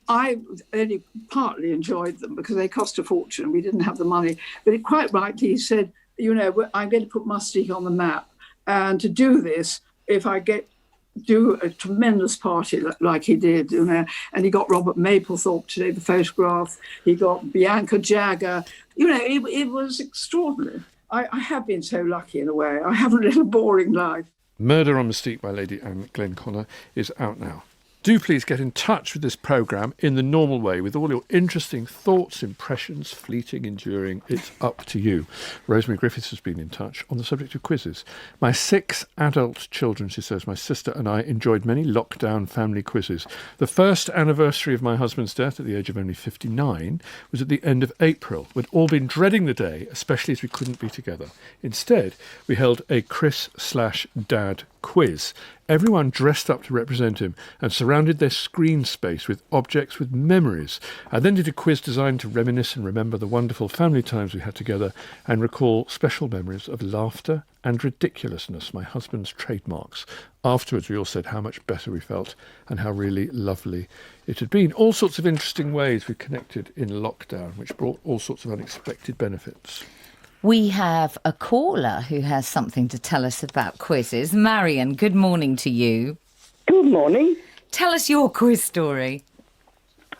I only partly enjoyed them because they cost a fortune. We didn't have the money. But quite rightly, he said, I'm going to put Mustique on the map. And to do this, if I do a tremendous party like he did, and he got Robert Mapplethorpe to take the photograph, he got Bianca Jagger, it was extraordinary. I have been so lucky in a way. I have a little boring life. Murder on Mystique by Lady Anne Glenconner is out now. Do please get in touch with this programme in the normal way with all your interesting thoughts, impressions, fleeting, enduring. It's up to you. Rosemary Griffiths has been in touch on the subject of quizzes. My 6 adult children, she says, my sister and I enjoyed many lockdown family quizzes. The first anniversary of my husband's death at the age of only 59 was at the end of April. We'd all been dreading the day, especially as we couldn't be together. Instead, we held a Chris/Dad quiz. Everyone dressed up to represent him and surrounded their screen space with objects with memories. I then did a quiz designed to reminisce and remember the wonderful family times we had together and recall special memories of laughter and ridiculousness, my husband's trademarks. Afterwards, we all said how much better we felt and how really lovely it had been. All sorts of interesting ways we connected in lockdown, which brought all sorts of unexpected benefits. We have a caller who has something to tell us about quizzes. Marion, good morning to you. Good morning. Tell us your quiz story.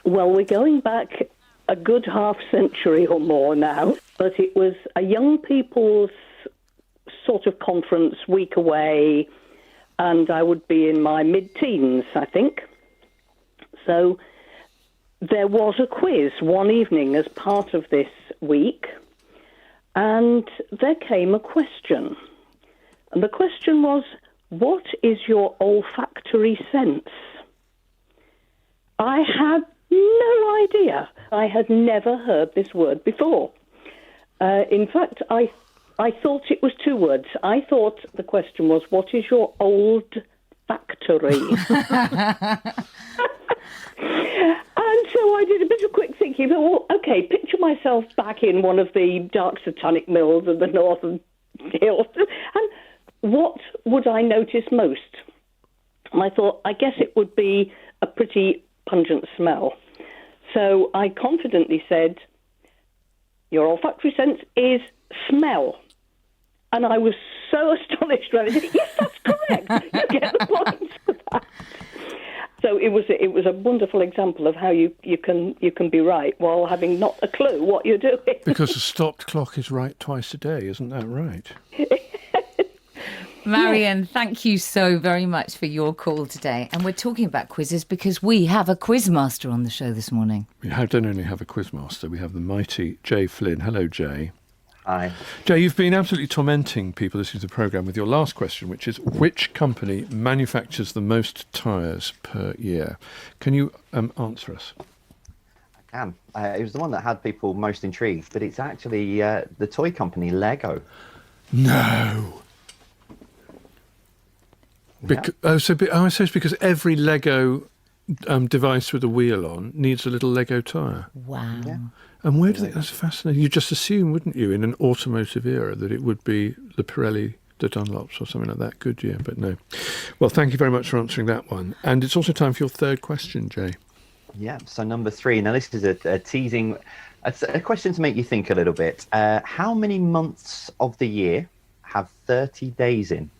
Well, we're going back a good half century or more now, but it was a young people's sort of conference, week away, and I would be in my mid-teens, I think. So there was a quiz one evening as part of this week, and there came a question. And the question was, what is your olfactory sense? I had no idea. I had never heard this word before. In fact, I thought it was 2 words. I thought the question was, what is your old factory? And so I did a bit of quick thinking, well, okay, picture myself back in one of the dark satanic mills of the Northern Hills, and what would I notice most? And I thought, I guess it would be a pretty pungent smell. So I confidently said, your olfactory sense is smell. And I was so astonished when I said, yes, that's correct. You get the point for that. So it was a wonderful example of how you can be right while having not a clue what you're doing. Because a stopped clock is right twice a day, isn't that right? Marion, thank you so very much for your call today. And we're talking about quizzes because we have a quizmaster on the show this morning. We don't only have a quizmaster, we have the mighty Jay Flynn. Hello, Jay. Hi. Jay, you've been absolutely tormenting people listening to the programme with your last question, which is, which company manufactures the most tyres per year? Can you answer us? I can. It was the one that had people most intrigued, but it's actually the toy company Lego. No. So it's because every Lego device with a wheel on needs a little Lego tyre. Wow. Yeah. And where do they... That's fascinating. You just assume, wouldn't you, in an automotive era, that it would be the Pirelli, the Dunlops or something like that, Goodyear, but no. Well, thank you very much for answering that one. And it's also time for your third question, Jay. Yeah, so number 3. Now, this is a teasing... a question to make you think a little bit. How many months of the year have 30 days in?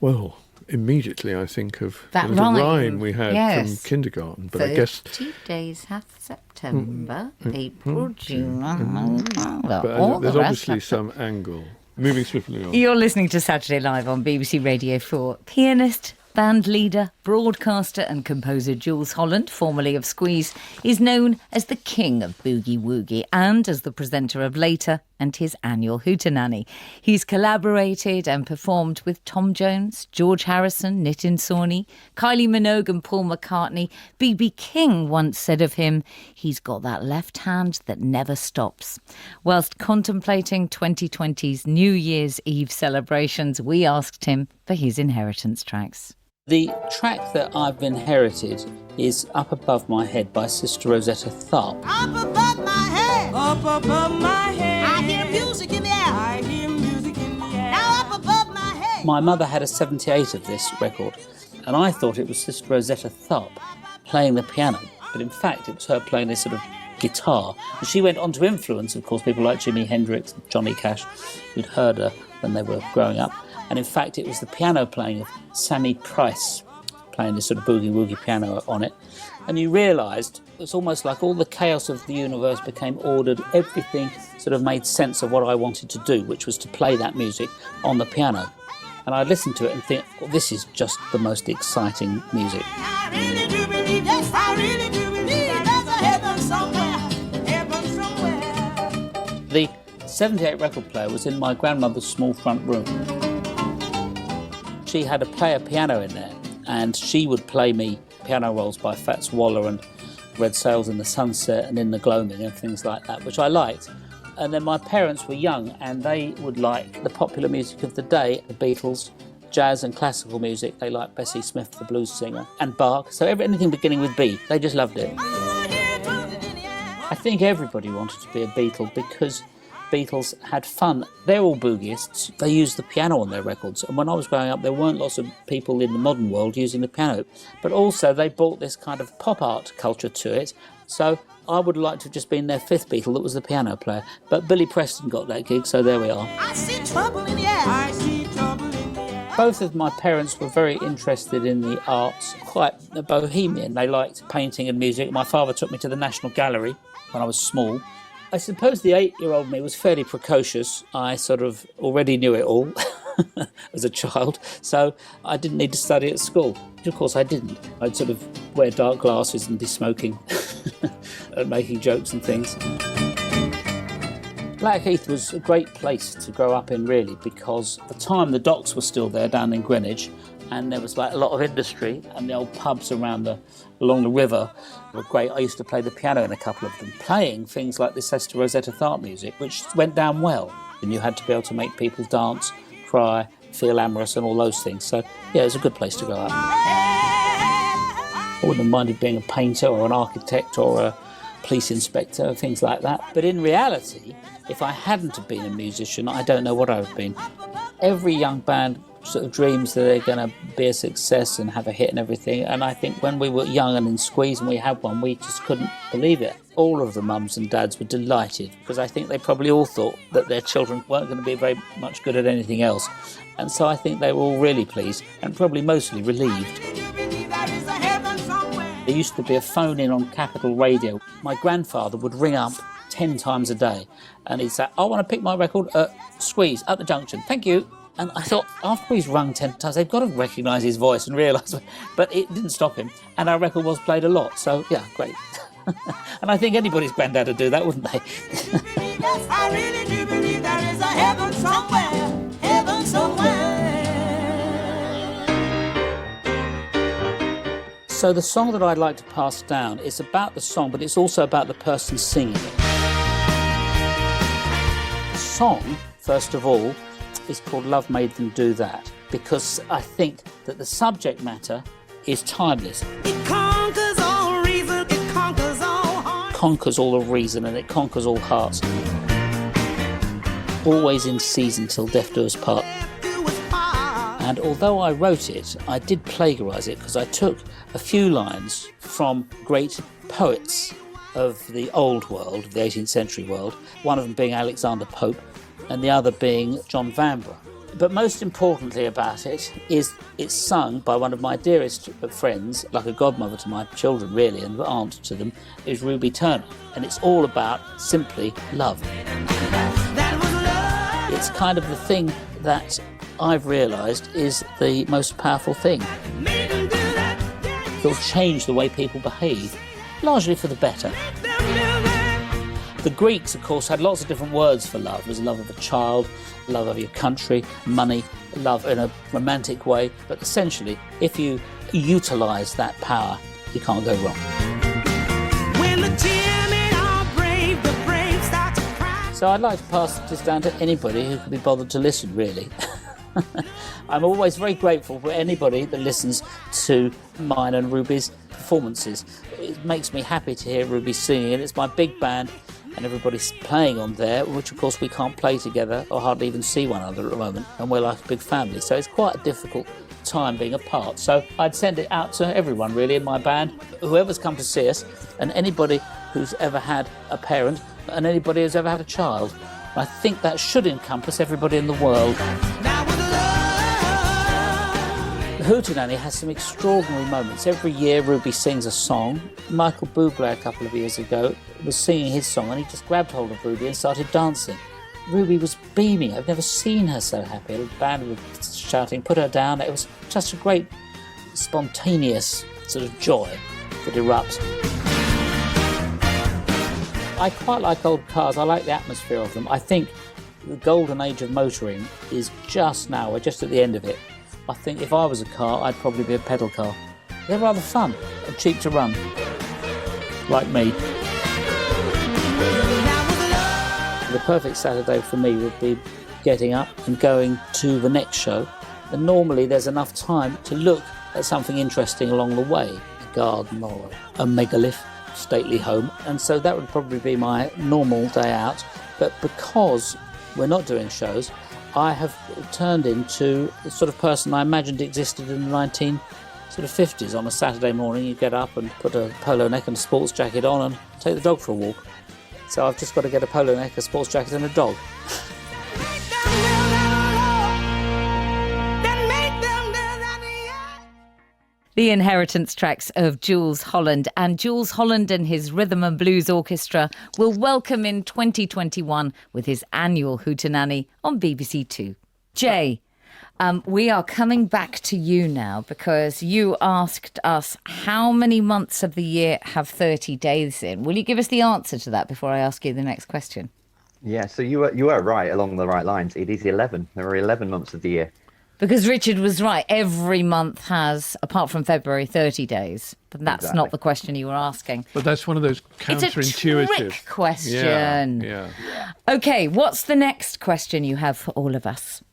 Well, immediately I think of that the rhyme we had from kindergarten, but I guess 30 days hath September, April, June, but there's obviously some angle. Moving swiftly on. You're listening to Saturday Live on BBC Radio 4. Pianist, band leader, broadcaster and composer Jules Holland, formerly of Squeeze, is known as the king of boogie woogie and as the presenter of Later and his annual Hootenanny. He's collaborated and performed with Tom Jones, George Harrison, Nitin Sawhney, Kylie Minogue and Paul McCartney. B.B. King once said of him, he's got that left hand that never stops. Whilst contemplating 2020's New Year's Eve celebrations, we asked him for his inheritance tracks. The track that I've inherited is Up Above My Head by Sister Rosetta Tharpe. Up above my head, up above my head, I hear music in the air, I hear music in the air. Now up above my head. My mother had a 78 of this record, and I thought it was Sister Rosetta Tharpe playing the piano, but in fact it was her playing this sort of guitar. And she went on to influence, of course, people like Jimi Hendrix and Johnny Cash, who'd heard her when they were growing up. And in fact, it was the piano playing of Sammy Price, playing this sort of boogie-woogie piano on it. And you realised it's almost like all the chaos of the universe became ordered. Everything sort of made sense of what I wanted to do, which was to play that music on the piano. And I'd listen to it and think, well, this is just the most exciting music. I really do believe, yes, I really do believe there's a heaven somewhere, heaven somewhere. The 78 record player was in my grandmother's small front room. She had a player piano in there, and she would play me piano rolls by Fats Waller and Red Sails in the Sunset and In the Gloaming and things like that, which I liked. And then my parents were young, and they would like the popular music of the day, the Beatles, jazz and classical music. They liked Bessie Smith, the blues singer, and Bach. So anything beginning with B, they just loved it. I think everybody wanted to be a Beatle because Beatles had fun. They're all boogyists. They used the piano on their records. And when I was growing up, there weren't lots of people in the modern world using the piano. But also they brought this kind of pop art culture to it. So I would like to have just been their fifth Beatle that was the piano player. But Billy Preston got that gig, so there we are. I see trouble in the air, I see trouble in the air. Both of my parents were very interested in the arts, quite bohemian. They liked painting and music. My father took me to the National Gallery when I was small. I suppose the 8-year-old me was fairly precocious. I sort of already knew it all as a child, so I didn't need to study at school, which of course I didn't. I'd sort of wear dark glasses and be smoking and making jokes and things. Blackheath was a great place to grow up in, really, because at the time the docks were still there down in Greenwich, and there was like a lot of industry, and the old pubs along the river were great. I used to play the piano in a couple of them, playing things like the Sister Rosetta Tharpe music, which went down well. And you had to be able to make people dance, cry, feel amorous and all those things. So, yeah, it was a good place to grow up. I wouldn't have minded being a painter or an architect or police inspector, things like that. But in reality, if I hadn't have been a musician, I don't know what I would have been. Every young band sort of dreams that they're going to be a success and have a hit and everything. And I think when we were young and in Squeeze and we had one, we just couldn't believe it. All of the mums and dads were delighted because I think they probably all thought that their children weren't going to be very much good at anything else. And so I think they were all really pleased and probably mostly relieved. There used to be a phone-in on Capital Radio. My grandfather would ring up 10 times a day and he'd say, I want to pick my record at Squeeze, at the junction. Thank you. And I thought, after he's rung 10 times, they've got to recognise his voice and realise. But it didn't stop him. And our record was played a lot. So, yeah, great. And I think anybody's granddad would do that, wouldn't they? Yes, I really do believe there is a heaven somewhere. Heaven somewhere. So the song that I'd like to pass down is about the song, but it's also about the person singing it. The song, first of all, is called Love Made Them Do That, because I think that the subject matter is timeless. It conquers all reason, it conquers all heart. Conquers all of reason and it conquers all hearts. Always in season till death do us part. And although I wrote it, I did plagiarise it because I took a few lines from great poets of the old world, the 18th century world, one of them being Alexander Pope, and the other being John Vanbrugh. But most importantly about it is it's sung by one of my dearest friends, like a godmother to my children really, and aunt to them, is Ruby Turner. And it's all about simply love. It's kind of the thing that I've realised is the most powerful thing. It'll change the way people behave, largely for the better. The Greeks, of course, had lots of different words for love. There's love of a child, love of your country, money, love in a romantic way. But essentially, if you utilise that power, you can't go wrong. When the timid are brave, the brave start to cry. So I'd like to pass this down to anybody who can be bothered to listen, really. I'm always very grateful for anybody that listens to mine and Ruby's performances. It makes me happy to hear Ruby singing, and it's my big band. And everybody's playing on there, which of course we can't play together or hardly even see one another at the moment, and we're like a big family, so it's quite a difficult time being apart. So I'd send it out to everyone really in my band, whoever's come to see us, and anybody who's ever had a parent, and anybody who's ever had a child. I think that should encompass everybody in the world. The Hootenanny has some extraordinary moments. Every year Ruby sings a song. Michael Bublé a couple of years ago was singing his song and he just grabbed hold of Ruby and started dancing. Ruby was beaming. I've never seen her so happy. The band was shouting, put her down. It was just a great spontaneous sort of joy that erupts. I quite like old cars. I like the atmosphere of them. I think the golden age of motoring is just now. We're just at the end of it. I think if I was a car, I'd probably be a pedal car. They're rather fun and cheap to run, like me. The perfect Saturday for me would be getting up and going to the next show. And normally there's enough time to look at something interesting along the way, a garden or a megalith, stately home. And so that would probably be my normal day out. But because we're not doing shows, I have turned into the sort of person I imagined existed in the 1950s. On a Saturday morning, you get up and put a polo neck and a sports jacket on and take the dog for a walk. So I've just got to get a polo neck, a sports jacket and a dog. The inheritance tracks of Jools Holland, and Jools Holland and his Rhythm and Blues Orchestra will welcome in 2021 with his annual Hootenanny on BBC Two. Jay, we are coming back to you now because you asked us how many months of the year have 30 days in. Will you give us the answer to that before I ask you the next question? Yeah, so you were right along the right lines. It is 11. There are 11 months of the year. Because Richard was right. Every month has, apart from February, 30 days. But that's Exactly. not the question you were asking. But that's one of those counterintuitive. It's a trick question. Yeah. OK, what's the next question you have for all of us?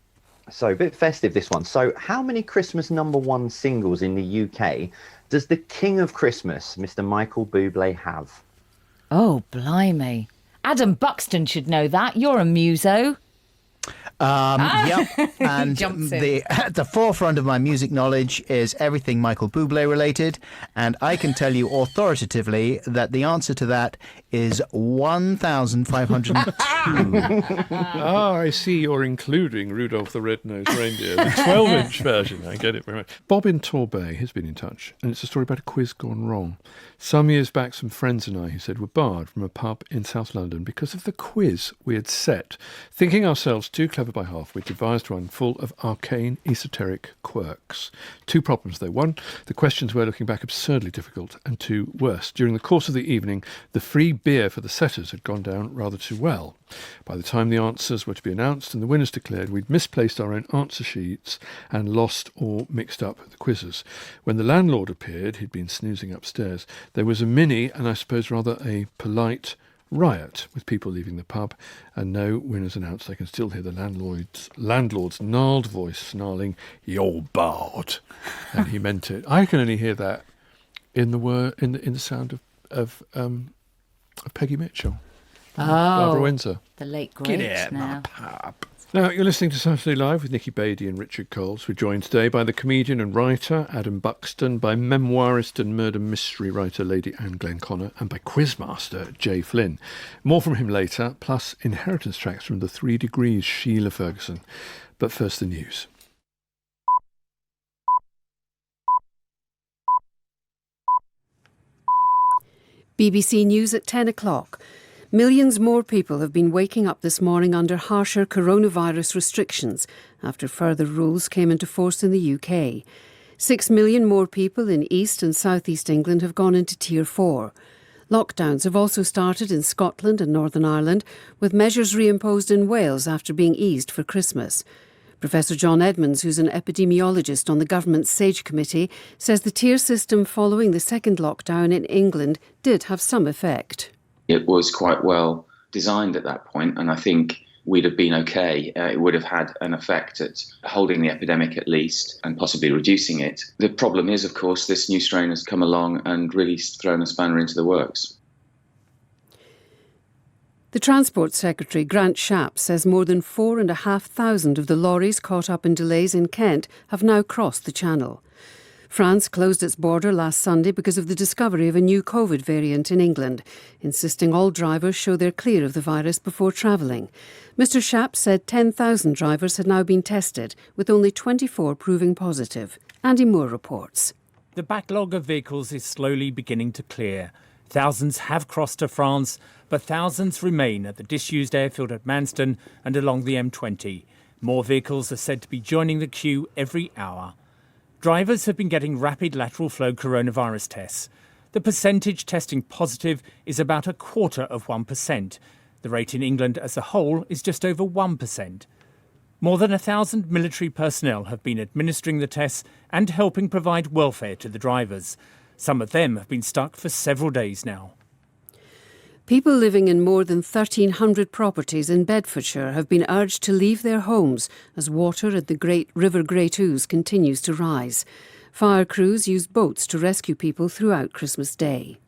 So a bit festive, this one. So how many Christmas #1 singles in the UK does the King of Christmas, Mr. Michael Bublé, have? Oh, blimey. Adam Buxton should know that. You're a muso. Yep. And Jumps in. at the forefront of my music knowledge is everything Michael Bublé related, and I can tell you authoritatively that the answer to that is 1,502. I see you're including Rudolph the Red-Nosed Reindeer, the 12-inch version. I get it very much. Bob in Torbay has been in touch, and it's a story about a quiz gone wrong. Some years back, some friends and I, he said, were barred from a pub in South London because of the quiz we had set. Thinking ourselves too clever by half, we devised one full of arcane, esoteric quirks. Two problems, though. One, the questions were, looking back, absurdly difficult, and two, worse. During the course of the evening, the free beer for the setters had gone down rather too well. By the time the answers were to be announced and the winners declared, we'd misplaced our own answer sheets and lost or mixed up the quizzes. When the landlord appeared, he'd been snoozing upstairs, there was a mini, and I suppose rather a polite, riot, with people leaving the pub and no winners announced. I can still hear the landlord's gnarled voice snarling, "You're barred," and he meant it. I can only hear that in the sound of Peggy Mitchell. Barbara Windsor. The late great Get out now. my pub. Now, you're listening to Saturday Live with Nicky Beattie and Richard Coles. We're joined today by the comedian and writer Adam Buxton, by memoirist and murder mystery writer Lady Anne Glenconner, and by quizmaster Jay Flynn. More from him later, plus inheritance tracks from the 3 Degrees Sheila Ferguson. But first, the news. BBC News at 10 o'clock. Millions more people have been waking up this morning under harsher coronavirus restrictions after further rules came into force in the UK. 6 million more people in East and South East England have gone into Tier 4. Lockdowns have also started in Scotland and Northern Ireland, with measures reimposed in Wales after being eased for Christmas. Professor John Edmonds, who's an epidemiologist on the government's SAGE committee, says the tier system following the second lockdown in England did have some effect. It was quite well designed at that point, and I think we'd have been okay. It would have had an effect at holding the epidemic at least and possibly reducing it. The problem is, of course, this new strain has come along and really thrown a spanner into the works. The Transport Secretary, Grant Shapps, says more than 4,500 of the lorries caught up in delays in Kent have now crossed the Channel. France closed its border last Sunday because of the discovery of a new COVID variant in England, insisting all drivers show they're clear of the virus before travelling. Mr Shapps said 10,000 drivers had now been tested, with only 24 proving positive. Andy Moore reports. The backlog of vehicles is slowly beginning to clear. Thousands have crossed to France, but thousands remain at the disused airfield at Manston and along the M20. More vehicles are said to be joining the queue every hour. Drivers have been getting rapid lateral flow coronavirus tests. The percentage testing positive is about 0.25%. The rate in England as a whole is just over 1%. More than 1,000 military personnel have been administering the tests and helping provide welfare to the drivers. Some of them have been stuck for several days now. People living in more than 1,300 properties in Bedfordshire have been urged to leave their homes as water at the Great River Great Ouse continues to rise. Fire crews used boats to rescue people throughout Christmas Day.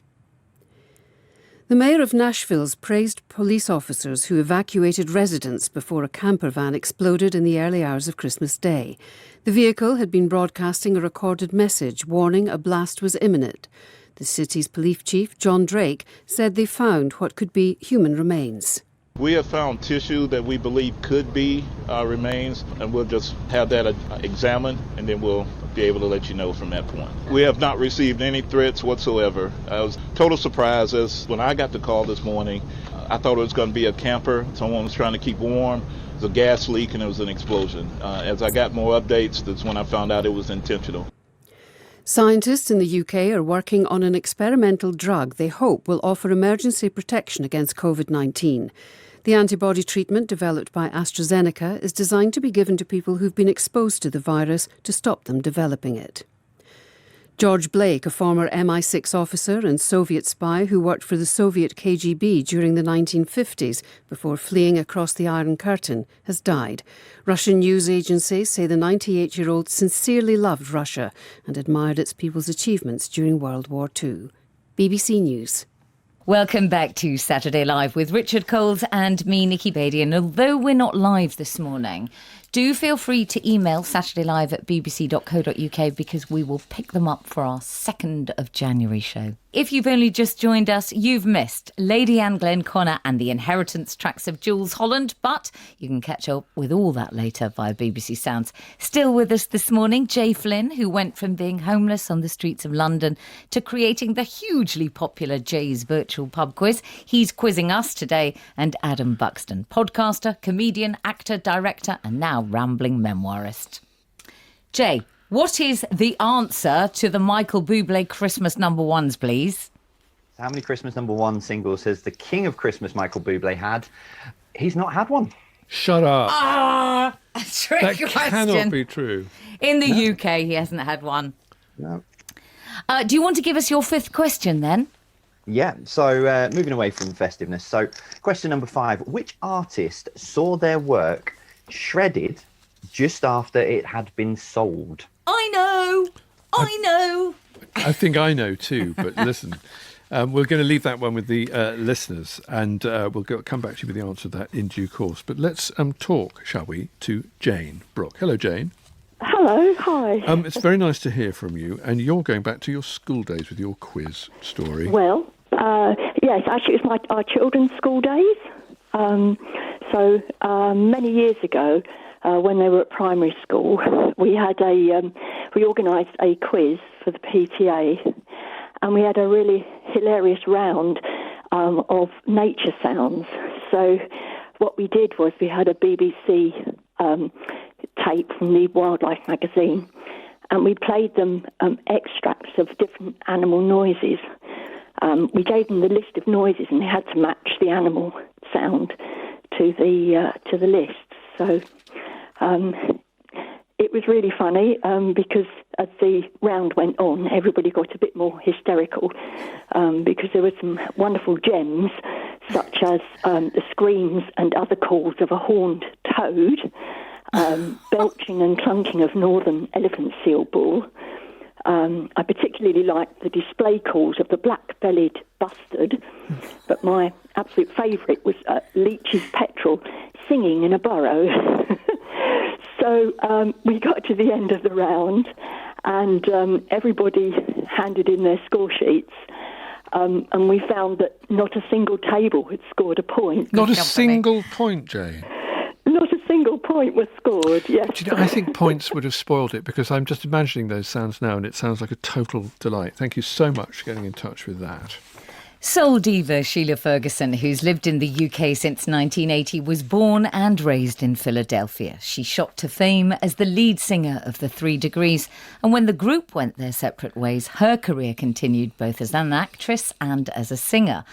The Mayor of Nashville's praised police officers who evacuated residents before a camper van exploded in the early hours of Christmas Day. The vehicle had been broadcasting a recorded message warning a blast was imminent. The city's police chief, John Drake, said they found what could be human remains. We have found tissue that we believe could be remains, and we'll just have that examined, and then we'll be able to let you know from that point. We have not received any threats whatsoever. I was total surprise as when I got the call this morning. I thought it was going to be a camper. Someone was trying to keep warm. It was a gas leak, and it was an explosion. As I got more updates, that's when I found out it was intentional. Scientists in the UK are working on an experimental drug they hope will offer emergency protection against COVID-19. The antibody treatment developed by AstraZeneca is designed to be given to people who've been exposed to the virus to stop them developing it. George Blake, a former MI6 officer and Soviet spy who worked for the Soviet KGB during the 1950s before fleeing across the Iron Curtain, has died. Russian news agencies say the 98-year-old sincerely loved Russia and admired its people's achievements during World War II. BBC News. Welcome back to Saturday Live with Richard Coles and me, Nikki Beatty. And although we're not live this morning, do feel free to email saturdaylive@bbc.co.uk because we will pick them up for our 2nd of January show. If you've only just joined us, you've missed Lady Anne Glenconner and the Inheritance tracks of Jules Holland, but you can catch up with all that later via BBC Sounds. Still with us this morning, Jay Flynn, who went from being homeless on the streets of London to creating the hugely popular Jay's Virtual Pub Quiz. He's quizzing us today, and Adam Buxton, podcaster, comedian, actor, director, and now rambling memoirist. Jay, what is the answer to the Michael Bublé Christmas number ones, please? How many Christmas number one singles has the king of Christmas, Michael Bublé, had? He's not had one. Shut up. Ah, a trick That question. cannot be true. In the UK, he hasn't had one. No. Do you want to give us your 5th question then? Yeah, so moving away from festiveness. So question number 5, which artist saw their work shredded just after it had been sold? I know. I think I know too, but listen, we're going to leave that one with the listeners, and we'll come back to you with the answer to that in due course. But let's talk, shall we, to Jane Brooke. Hello, Jane. Hello, hi. It's very nice to hear from you, and you're going back to your school days with your quiz story. Well, yes, actually it was our children's school days. So many years ago, when they were at primary school, we had we organised a quiz for the PTA, and we had a really hilarious round of nature sounds. So what we did was we had a BBC tape from the Wildlife magazine, and we played them extracts of different animal noises. We gave them the list of noises, and they had to match the animal sound to the list. So it was really funny because as the round went on, everybody got a bit more hysterical because there were some wonderful gems, such as the screams and other calls of a horned toad, belching and clunking of northern elephant seal bull. I particularly liked the display calls of the black-bellied bustard, but my absolute favourite was Leach's petrel singing in a burrow. So we got to the end of the round, and everybody handed in their score sheets, and we found that not a single table had scored a point. Not a single point, Jane. Not a single point was scored, yes. Do you know, I think points would have spoiled it, because I'm just imagining those sounds now, and it sounds like a total delight. Thank you so much for getting in touch with that. Soul diva Sheila Ferguson, who's lived in the UK since 1980, was born and raised in Philadelphia. She shot to fame as the lead singer of the 3 Degrees, and when the group went their separate ways, her career continued both as an actress and as a singer.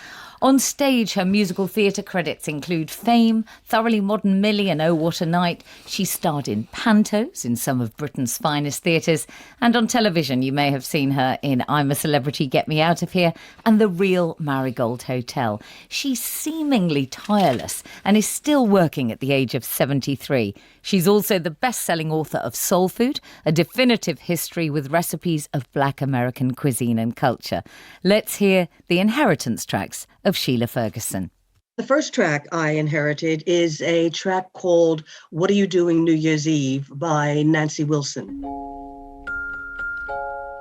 On stage, her musical theatre credits include Fame, Thoroughly Modern Millie and Oh What a Night. She starred in pantos in some of Britain's finest theatres, and on television you may have seen her in I'm a Celebrity, Get Me Out of Here and The Real Marigold Hotel. She's seemingly tireless and is still working at the age of 73. She's also the best-selling author of Soul Food, a definitive history with recipes of Black American cuisine and culture. Let's hear the Inheritance tracks of Sheila Ferguson. The first track I inherited is a track called What Are You Doing New Year's Eve by Nancy Wilson.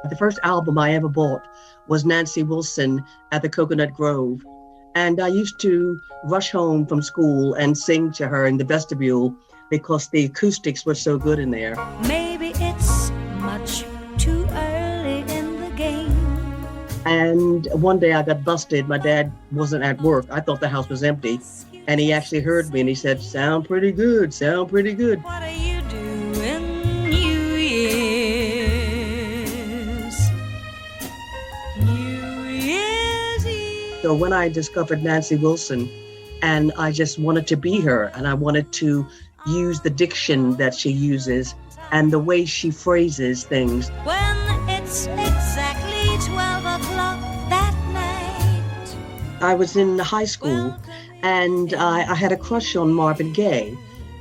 The first album I ever bought was Nancy Wilson at the Coconut Grove. And I used to rush home from school and sing to her in the vestibule because the acoustics were so good in there. Maybe it's much too early in the game. And one day I got busted. My dad wasn't at work. I thought the house was empty. And he actually heard me and he said, sound pretty good, sound pretty good. What are you doing New Year's? New Year's Eve. So when I discovered Nancy Wilson, and I just wanted to be her, and I wanted to use the diction that she uses and the way she phrases things. When it's exactly 12 o'clock that night. I was in high school and I had a crush on Marvin Gaye.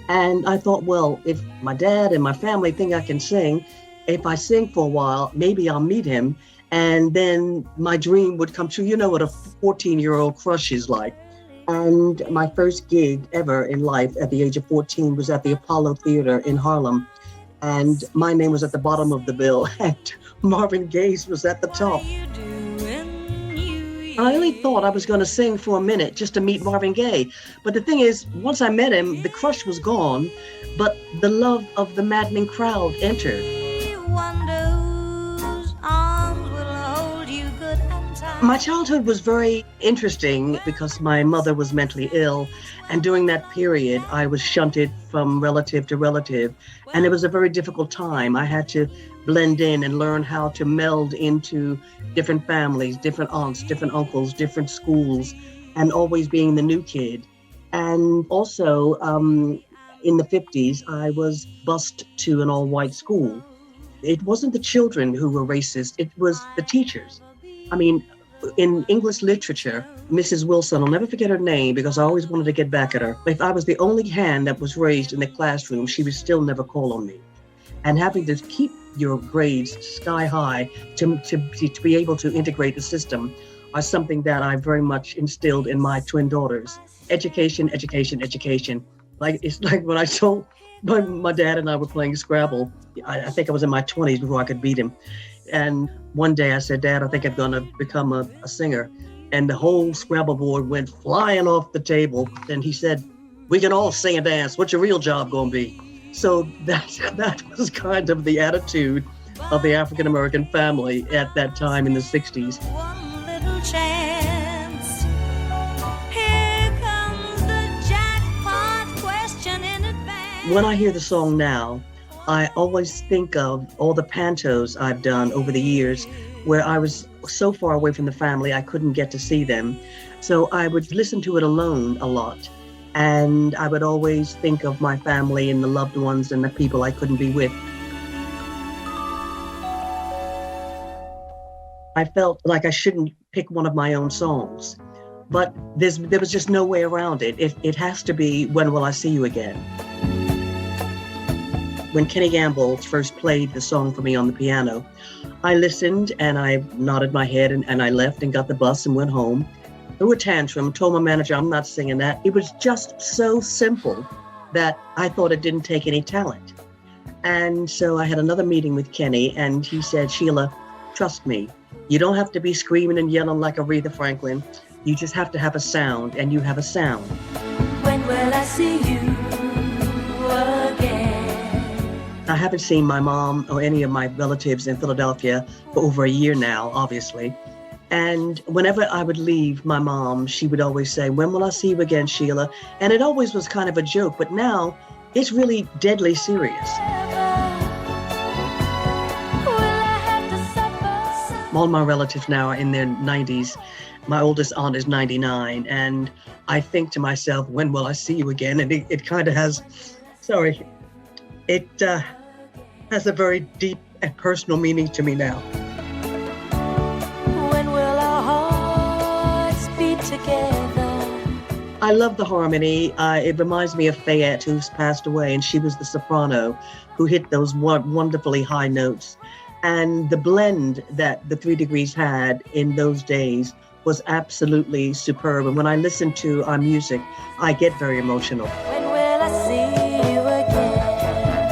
And I thought, well, if my dad and my family think I can sing, if I sing for a while, maybe I'll meet him And then my dream would come true. You know what a 14-year-old crush is like. And my first gig ever in life at the age of 14 was at the Apollo Theater in Harlem. And my name was at the bottom of the bill, and Marvin Gaye's was at the top. I only thought I was going to sing for a minute just to meet Marvin Gaye. But the thing is, once I met him, the crush was gone, but the love of the maddening crowd entered. My childhood was very interesting because my mother was mentally ill, and during that period I was shunted from relative to relative, and it was a very difficult time. I had to blend in and learn how to meld into different families, different aunts, different uncles, different schools, and always being the new kid. And also in the 50s, I was bused to an all-white school. It wasn't the children who were racist, it was the teachers. I mean, in English literature, Mrs. Wilson, I'll never forget her name because I always wanted to get back at her. If I was the only hand that was raised in the classroom, she would still never call on me. And having to keep your grades sky high to be able to integrate the system are something that I very much instilled in my twin daughters. Education, education, education. It's like when I told my dad and I were playing Scrabble, I think I was in my 20s before I could beat him. And one day I said, Dad, I think I'm going to become a singer. And the whole Scrabble board went flying off the table. And he said, we can all sing and dance. What's your real job going to be? So that was kind of the attitude of the African-American family at that time in the 60s. One little chance. Here comes the jackpot question in advance. When I hear the song now, I always think of all the pantos I've done over the years where I was so far away from the family I couldn't get to see them. So I would listen to it alone a lot. And I would always think of my family and the loved ones and the people I couldn't be with. I felt like I shouldn't pick one of my own songs, but there was just no way around it. It has to be When Will I See You Again? When Kenny Gamble first played the song for me on the piano, I listened and I nodded my head and I left and got the bus and went home. Threw a tantrum, told my manager I'm not singing that. It was just so simple that I thought it didn't take any talent. And so I had another meeting with Kenny and he said, Sheila, trust me, you don't have to be screaming and yelling like Aretha Franklin. You just have to have a sound, and you have a sound. When will I see you again? I haven't seen my mom or any of my relatives in Philadelphia for over a year now, obviously. And whenever I would leave my mom, she would always say, when will I see you again, Sheila? And it always was kind of a joke, but now it's really deadly serious. All my relatives now are in their 90s. My oldest aunt is 99. And I think to myself, when will I see you again? And it kind of has, it has a very deep and personal meaning to me now. I love the harmony. It reminds me of Fayette, who's passed away, and she was the soprano who hit those wonderfully high notes. And the blend that the 3 Degrees had in those days was absolutely superb. And when I listen to our music, I get very emotional. When will I see you again?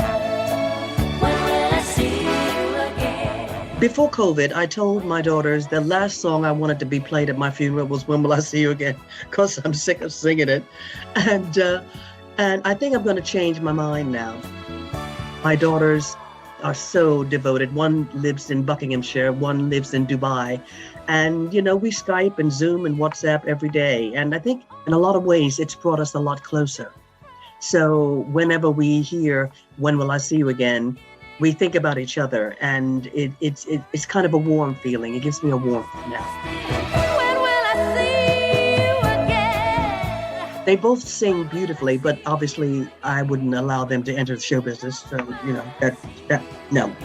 When will I see you again? Before COVID, I told my daughters the last song I wanted to be played at my funeral was When Will I See You Again? Because I'm sick of singing it. And I think I'm going to change my mind now. My daughters are so devoted. One lives in Buckinghamshire, one lives in Dubai. And, you know, we Skype and Zoom and WhatsApp every day. And I think in a lot of ways, it's brought us a lot closer. So whenever we hear, when will I see you again? We think about each other, and it's kind of a warm feeling. It gives me a warmth now. When will I see you again? They both sing beautifully, but obviously I wouldn't allow them to enter the show business. So, you know, no.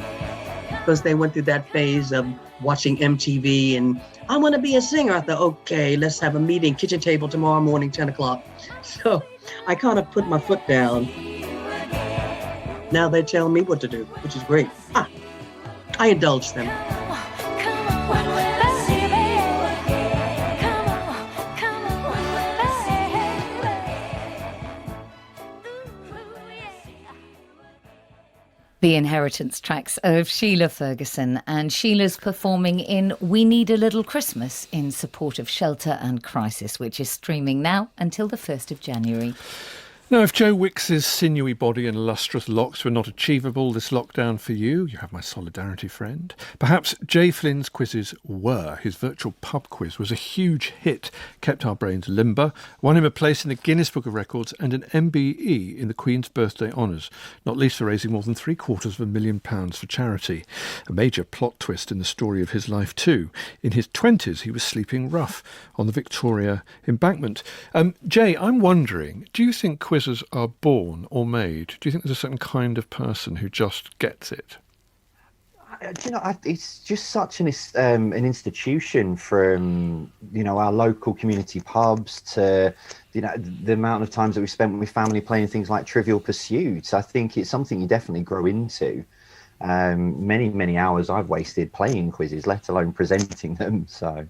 Because they went through that phase of watching MTV and I want to be a singer. I thought, okay, let's have a meeting, kitchen table tomorrow morning, 10 o'clock. So I kind of put my foot down. Now they tell me what to do, which is great. I indulge them. Come on. The inheritance tracks of Sheila Ferguson, and Sheila's performing in We Need a Little Christmas in support of shelter and crisis, which is streaming now until the 1st of January. Now, if Joe Wicks's sinewy body and lustrous locks were not achievable this lockdown for you, you have my solidarity, friend. Perhaps Jay Flynn's quizzes were. His virtual pub quiz was a huge hit, kept our brains limber, won him a place in the Guinness Book of Records and an MBE in the Queen's Birthday Honours, not least for raising more than £750,000 for charity. A major plot twist in the story of his life too. In his 20s, he was sleeping rough on the Victoria Embankment. Jay, I'm wondering, do you think quizzes are born or made? Do you think there's a certain kind of person who just gets it? It's just such an institution, from our local community pubs to the amount of times that we spent with family playing things like Trivial Pursuit. I think it's something you definitely grow into. Many hours I've wasted playing quizzes, let alone presenting them. So.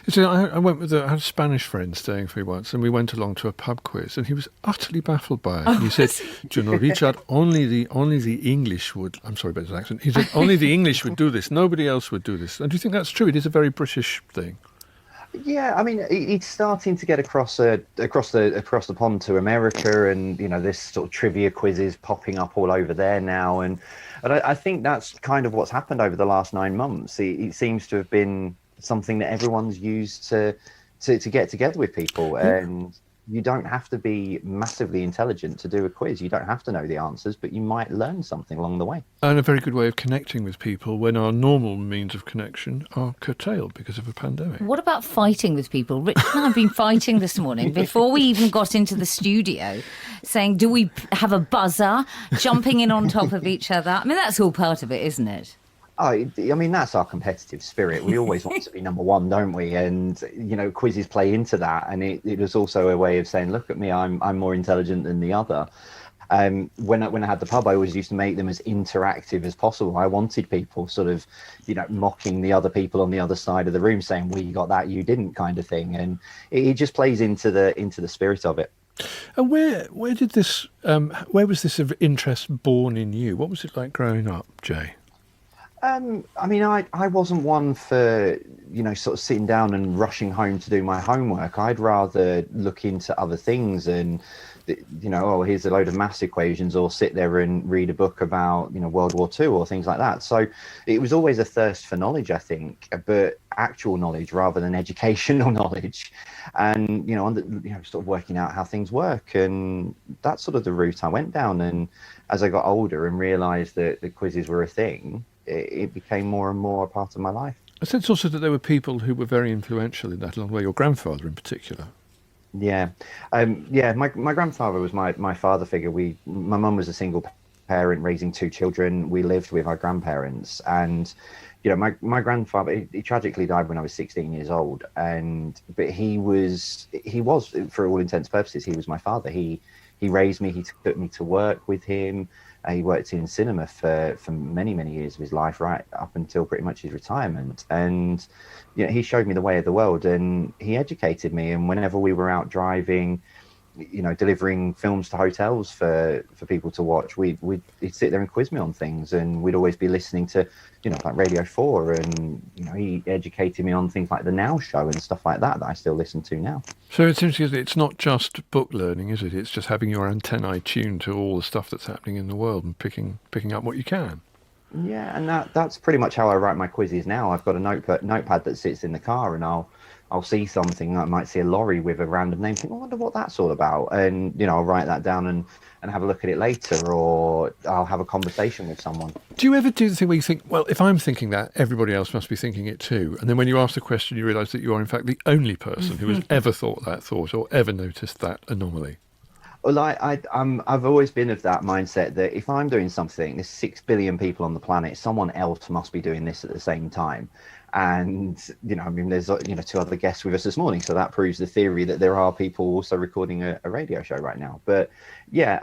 You I had a Spanish friend staying for me once, and we went along to a pub quiz, and he was utterly baffled by it. He said, "Do you know, Richard, only the English would." I'm sorry about his accent. He said, "Only the English would do this. Nobody else would do this." And do you think that's true? It is a very British thing. Yeah, I mean, it's starting to get across the pond to America, and this sort of trivia quizzes popping up all over there now, and I think that's kind of what's happened over the last 9 months. It seems to have been something that everyone's used to get together with people, and you don't have to be massively intelligent to do a quiz. You don't have to know the answers, but you might learn something along the way. And a very good way of connecting with people when our normal means of connection are curtailed because of a pandemic. What about fighting with people? Richard and I have been fighting this morning before we even got into the studio, saying, do we have a buzzer, jumping in on top of each other? I mean, that's all part of it, isn't it? Oh, I mean, that's our competitive spirit. We always want to be number one, don't we? And, quizzes play into that. And it was also a way of saying, look at me, I'm more intelligent than the other. When I had the pub, I always used to make them as interactive as possible. I wanted people sort of, mocking the other people on the other side of the room, saying, well, you got that, you didn't, kind of thing. And it just plays into the spirit of it. And where was this interest born in you? What was it like growing up, Jay? I mean, I wasn't one for, sort of sitting down and rushing home to do my homework. I'd rather look into other things and, here's a load of maths equations, or sit there and read a book about, World War II or things like that. So it was always a thirst for knowledge, I think, but actual knowledge rather than educational knowledge. And, sort of working out how things work. And that's sort of the route I went down. And as I got older and realised that the quizzes were a thing, it became more and more a part of my life. I sense also that there were people who were very influential in that along the way, your grandfather in particular. Yeah. My grandfather was my father figure. My mum was a single parent raising 2 children. We lived with our grandparents, and my grandfather, he tragically died when I was 16 years old, but he was for all intents and purposes, he was my father. He raised me, he took me to work with him. He worked in cinema for many years of his life, right up until pretty much his retirement. And he showed me the way of the world, and he educated me. And whenever we were out driving, delivering films to hotels for people to watch, he'd sit there and quiz me on things, and we'd always be listening to like Radio 4, and he educated me on things like the Now Show and stuff like that I still listen to now. So it's interesting, it's not just book learning, is it? It's just having your antennae tuned to all the stuff that's happening in the world and picking up what you can. Yeah, and that's pretty much how I write my quizzes now. I've got a notepad that sits in the car, and I'll see something. I might see a lorry with a random name, think, I wonder what that's all about. And, I'll write that down and have a look at it later, or I'll have a conversation with someone. Do you ever do the thing where you think, well, if I'm thinking that, everybody else must be thinking it too? And then when you ask the question, you realise that you are, in fact, the only person who has ever thought that thought or ever noticed that anomaly. Well, I've always been of that mindset that if I'm doing something, there's 6 billion people on the planet, someone else must be doing this at the same time. And, there's, 2 other guests with us this morning. So that proves the theory that there are people also recording a radio show right now. But yeah,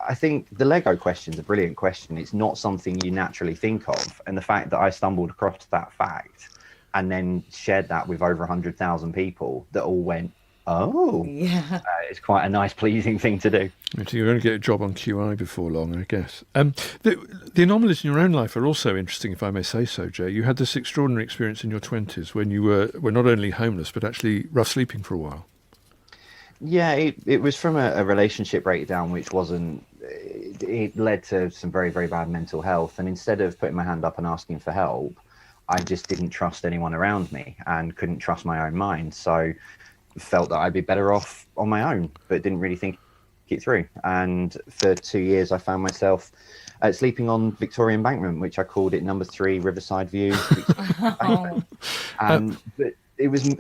I think the Lego question is a brilliant question. It's not something you naturally think of. And the fact that I stumbled across that fact and then shared that with over 100,000 people that all went, Oh, yeah. It's quite a nice, pleasing thing to do. You're going to get a job on QI before long, I guess. The anomalies in your own life are also interesting, if I may say so, Jay. You had this extraordinary experience in your 20s when you were not only homeless, but actually rough sleeping for a while. Yeah, it was from a relationship breakdown, which wasn't. It led to some very, very bad mental health. And instead of putting my hand up and asking for help, I just didn't trust anyone around me and couldn't trust my own mind. So felt that I'd be better off on my own, but didn't really think it through. And for 2 years, I found myself sleeping on Victoria Embankment, which I called it number 3 Riverside View. But it was,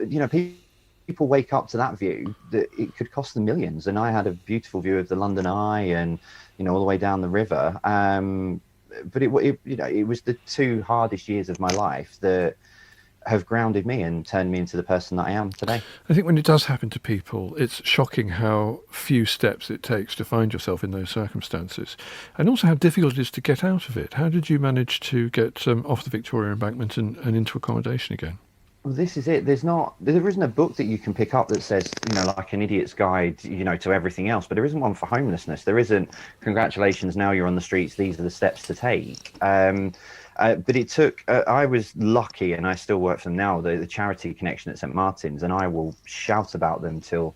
people wake up to that view that it could cost them millions. And I had a beautiful view of the London Eye and, all the way down the river. But it was the 2 hardest years of my life that have grounded me and turned me into the person that I am today. I think when it does happen to people, it's shocking how few steps it takes to find yourself in those circumstances, and also how difficult it is to get out of it. How did you manage to get off the Victoria Embankment and into accommodation again? Well, this is it. There isn't a book that you can pick up that says, like an idiot's guide, to everything else, but there isn't one for homelessness. There isn't, congratulations, now you're on the streets, these are the steps to take. But it took, I was lucky, and I still work for them now, the charity connection at St. Martin's, and I will shout about them till,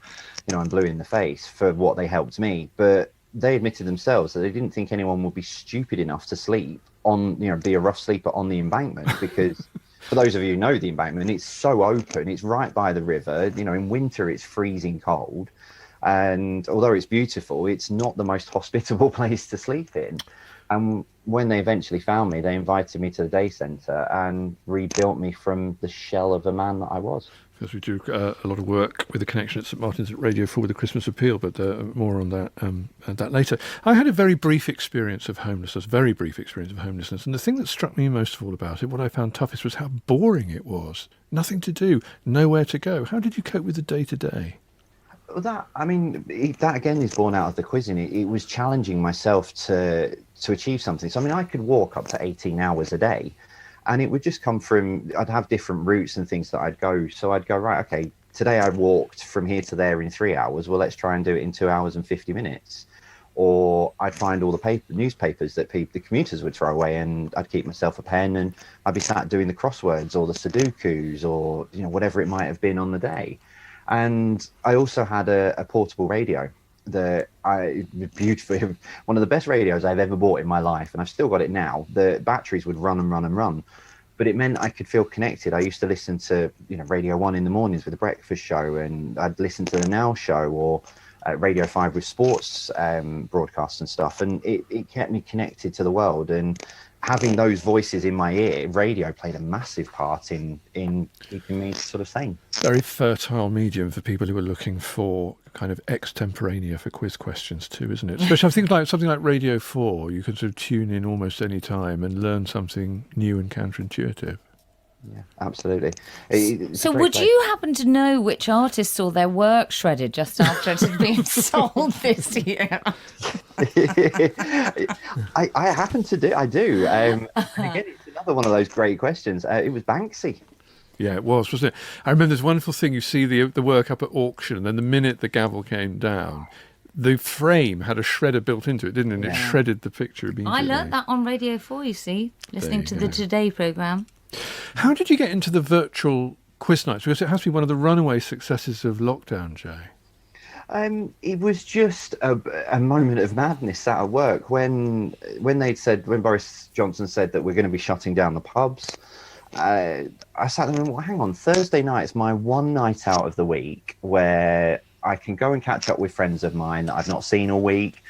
I'm blue in the face for what they helped me. But they admitted themselves that they didn't think anyone would be stupid enough to sleep on, be a rough sleeper on the embankment, because for those of you who know the embankment, it's so open, it's right by the river. In winter, it's freezing cold. And although it's beautiful, it's not the most hospitable place to sleep in. And when they eventually found me, they invited me to the day centre and rebuilt me from the shell of a man that I was. Because we do a lot of work with the connection at St Martin's at Radio 4 with the Christmas Appeal, but more on that later. I had a very brief experience of homelessness, and the thing that struck me most of all about it, what I found toughest, was how boring it was. Nothing to do, nowhere to go. How did you cope with the day-to-day? That again is born out of the quizzing. It was challenging myself to achieve something. So I could walk up to 18 hours a day, and it would just come from, I'd have different routes and things that I'd go. So I'd go, right, okay, today I walked from here to there in 3 hours. Well, let's try and do it in 2 hours and 50 minutes. Or I'd find all the newspapers that the commuters would throw away, and I'd keep myself a pen and I'd be sat doing the crosswords or the Sudokus or whatever it might have been on the day. And I also had a portable radio that beautifully, one of the best radios I've ever bought in my life, and I've still got it now. The batteries would run and run and run, but it meant I could feel connected. I used to listen to Radio 1 in the mornings with the breakfast show, and I'd listen to the Now Show or Radio 5 with sports broadcasts and stuff, and it kept me connected to the world. And having those voices in my ear, radio played a massive part in keeping me sort of sane. Very fertile medium for people who are looking for kind of extemporania for quiz questions too, isn't it? Especially I think like something like Radio 4, you can sort of tune in almost any time and learn something new and counterintuitive. Yeah, absolutely. So would you happen to know which artists saw their work shredded just after it had been sold this year? I happen to do. I do. Again, it's another one of those great questions. It was Banksy. Yeah, it was, wasn't it? I remember this wonderful thing, you see the work up at auction, and then the minute the gavel came down, the frame had a shredder built into it, didn't it? And it shredded the picture immediately. I learnt that on Radio 4, you see, listening to the Today programme. How did you get into the virtual quiz nights? Because it has to be one of the runaway successes of lockdown, Jay. It was just a moment of madness sat at work when Boris Johnson said that we're going to be shutting down the pubs. I sat there and went, well, hang on, Thursday night's my one night out of the week where I can go and catch up with friends of mine that I've not seen all week.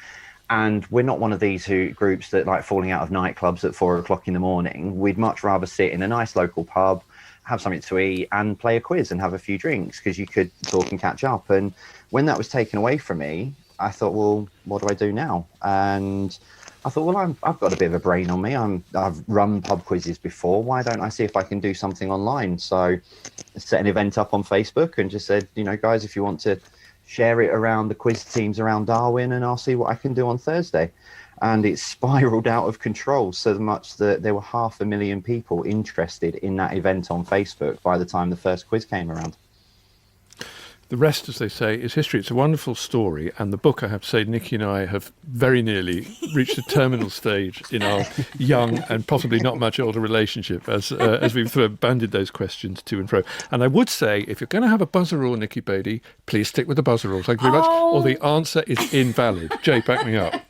And we're not one of these groups that like falling out of nightclubs at 4 o'clock in the morning. We'd much rather sit in a nice local pub, have something to eat and play a quiz and have a few drinks because you could talk and catch up. And when that was taken away from me, I thought, well, what do I do now? And I thought, well, I've got a bit of a brain on me. I've run pub quizzes before. Why don't I see if I can do something online? So I set an event up on Facebook and just said, guys, if you want to share it around the quiz teams around Darwin, and I'll see what I can do on Thursday. And it spiraled out of control so much that there were 500,000 people interested in that event on Facebook by the time the first quiz came around. The rest, as they say, is history. It's a wonderful story, and the book, I have to say, Nikki and I have very nearly reached the terminal stage in our young and possibly not much older relationship as we've sort of bandied those questions to and fro. And I would say, if you're going to have a buzzer rule, Nikki Bailey, please stick with the buzzer rule. Thank you very much. Or the answer is invalid. Jay, back me up.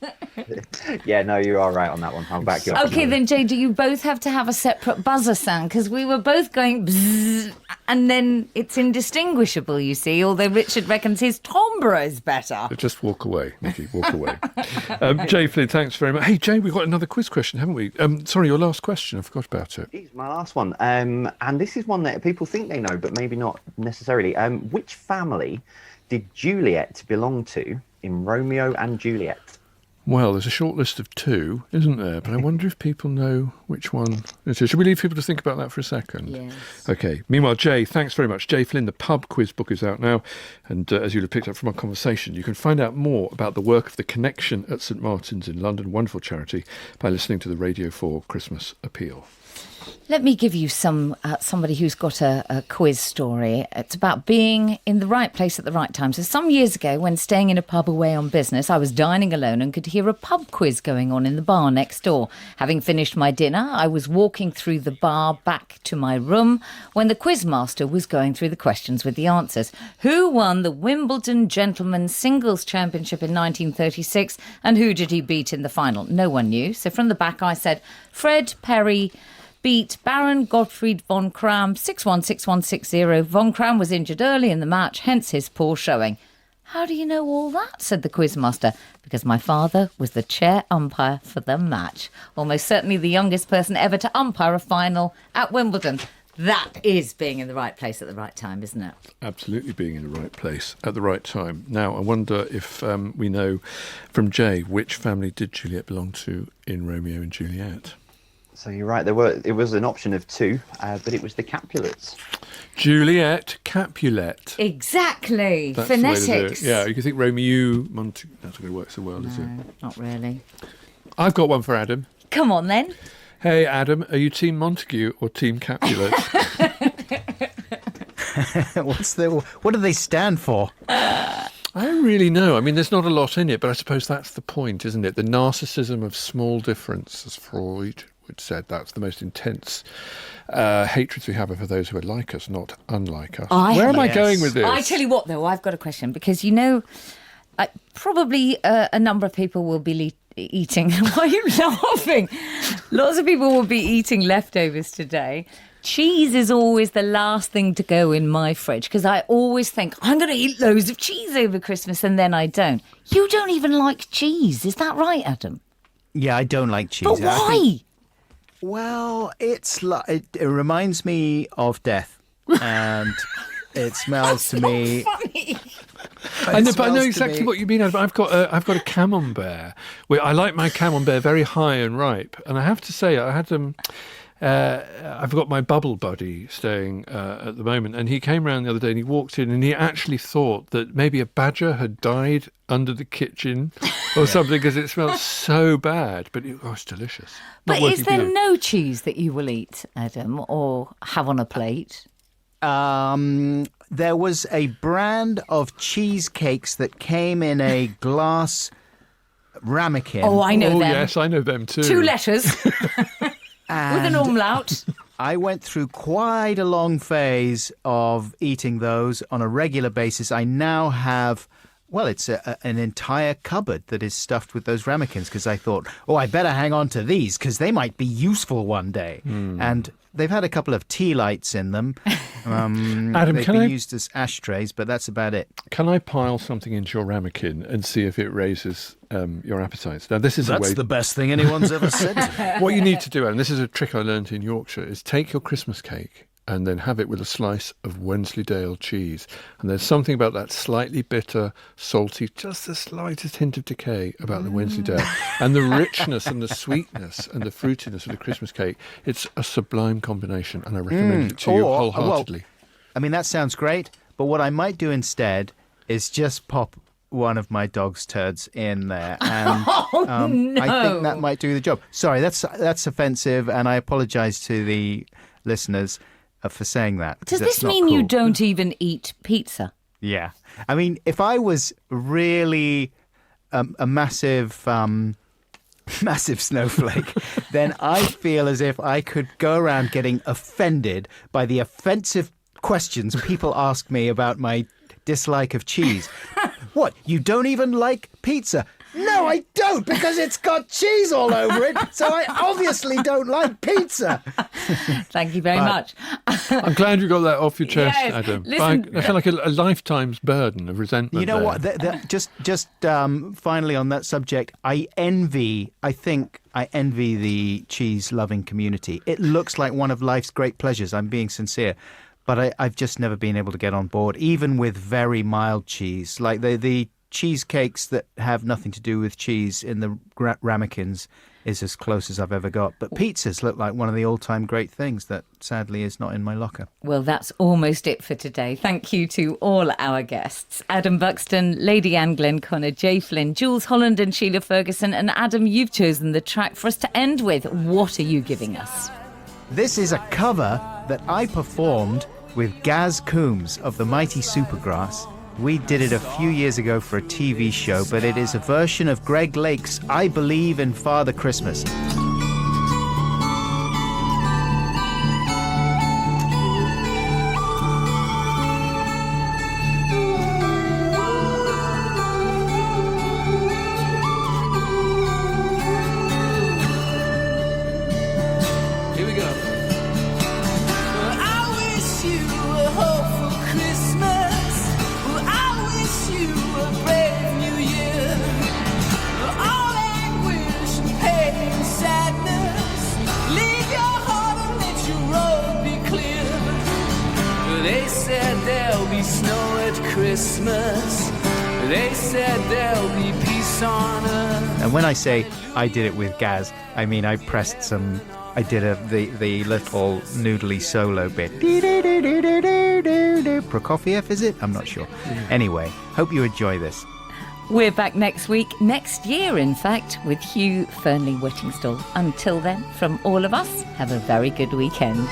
Yeah, no, you are right on that one. I'll back you up. Okay, then, Jay, do you both have to have a separate buzzer sound? Because we were both going bzzz, and then it's indistinguishable, you see, although Richard reckons his timbre is better. Just walk away, Nikki, walk away. Jay Flynn, thanks very much. Hey, Jay, we've got another quiz question, haven't we? Sorry, your last question, I forgot about it. It's my last one. And this is one that people think they know, but maybe not necessarily. Which family did Juliet belong to in Romeo and Juliet? Well, there's a short list of two, isn't there? But I wonder if people know which one it is. Should we leave people to think about that for a second? Yes. OK. Meanwhile, Jay, thanks very much. Jay Flynn, the pub quiz book is out now. And as you'll have picked up from our conversation, you can find out more about the work of the Connection at St Martin's in London, wonderful charity, by listening to the Radio 4 Christmas Appeal. Let me give you somebody who's got a quiz story. It's about being in the right place at the right time. So some years ago, when staying in a pub away on business, I was dining alone and could hear a pub quiz going on in the bar next door. Having finished my dinner, I was walking through the bar back to my room when the quizmaster was going through the questions with the answers. Who won the Wimbledon Gentlemen's Singles Championship in 1936 and who did he beat in the final? No one knew. So from the back I said, Fred Perry beat Baron Gottfried von Kram 6-1, 6-1, 6-0. Von Kram was injured early in the match, hence his poor showing. How do you know all that? Said the quizmaster. Because my father was the chair umpire for the match. Almost certainly the youngest person ever to umpire a final at Wimbledon. That is being in the right place at the right time, isn't it? Absolutely being in the right place at the right time. Now, I wonder if we know from Jay, which family did Juliet belong to in Romeo and Juliet? So you're right. It was an option of two, but it was the Capulets. Juliet, Capulet. Exactly. That's Phonetics. the way to do it. Yeah, you can think Romeo, Montague. That's not going to work so well, is it? No, not really. I've got one for Adam. Come on, then. Hey, Adam, are you Team Montague or Team Capulet? What do they stand for? I don't really know. I mean, there's not a lot in it, but I suppose that's the point, isn't it? The narcissism of small difference, as Freud would said. That's the most intense hatreds we have for those who are like us, not unlike us. Where am I going with this? I tell you what, though, I've got a question, because, you know, probably a number of people will be eating. Why are you laughing? Lots of people will be eating leftovers today. Cheese is always the last thing to go in my fridge because I always think I'm going to eat loads of cheese over Christmas and then I don't. You don't even like cheese. Is that right, Adam? Yeah, I don't like cheese. But why? Well, it reminds me of death, and it smells to me. Funny. I know exactly what you mean. I've got a camembert. I like my camembert very high and ripe, and I have to say I had them. I've got my bubble buddy staying at the moment, and he came round the other day and he walked in and he actually thought that maybe a badger had died under the kitchen or something because it smelled so bad, but it was delicious. But is there no cheese that you will eat, Adam, or have on a plate? There was a brand of cheesecakes that came in a glass ramekin. Oh, I know them. Oh, yes, I know them too. 2 letters. With an umlaut. I went through quite a long phase of eating those on a regular basis. I now have, well, it's an entire cupboard that is stuffed with those ramekins because I thought, I better hang on to these because they might be useful one day. And they've had a couple of tea lights in them. Adam, they've been used as ashtrays, but that's about it. Can I pile something into your ramekin and see if it raises your appetites? Now, this is That's the best thing anyone's ever said. What you need to do, and this is a trick I learned in Yorkshire, is take your Christmas cake and then have it with a slice of Wensleydale cheese. And there's something about that slightly bitter, salty, just the slightest hint of decay about the Wensleydale. And the richness and the sweetness and the fruitiness of the Christmas cake, it's a sublime combination, and I recommend it to you wholeheartedly. I mean, that sounds great, but what I might do instead is just pop one of my dog's turds in there, and no. I think that might do the job. Sorry, that's offensive, and I apologise to the listeners for saying that. Does this mean you don't even eat pizza? Yeah. I mean, if I was really a massive massive snowflake, then I feel as if I could go around getting offended by the offensive questions people ask me about my dislike of cheese. What, you don't even like pizza? No, I don't, because it's got cheese all over it, so I obviously don't like pizza. Thank you very much. I'm glad you got that off your chest, Yes, Adam. listen- I feel like a lifetime's burden of resentment. You know there. what? Just finally on that subject, I envy the cheese-loving community. It looks like one of life's great pleasures. I'm being sincere. But I've just never been able to get on board, even with very mild cheese. Like the cheesecakes that have nothing to do with cheese in the ramekins is as close as I've ever got. But pizzas look like one of the all-time great things that sadly is not in my locker. Well, that's almost it for today. Thank you to all our guests. Adam Buxton, Lady Anne Glenconner, Jay Flynn, Jules Holland and Sheila Ferguson. And Adam, you've chosen the track for us to end with. What are you giving us? This is a cover that I performed with Gaz Coombs of the Mighty Supergrass. We did it a few years ago for a TV show, but it is a version of Greg Lake's I Believe in Father Christmas. Here we go. I wish you a hopeful Christmas. I wish you a brave new year. All anguish and pain and sadness. Leave your heart and let your road be clear. They said there'll be snow at Christmas. They said there'll be peace on earth. And when I say I did it with Gaz, I mean I did the little noodly solo bit. Prokofiev, is it? I'm not sure. Anyway, hope you enjoy this. We're back next week, next year, in fact, with Hugh Fernley-Whittingstall. Until then, from all of us, have a very good weekend.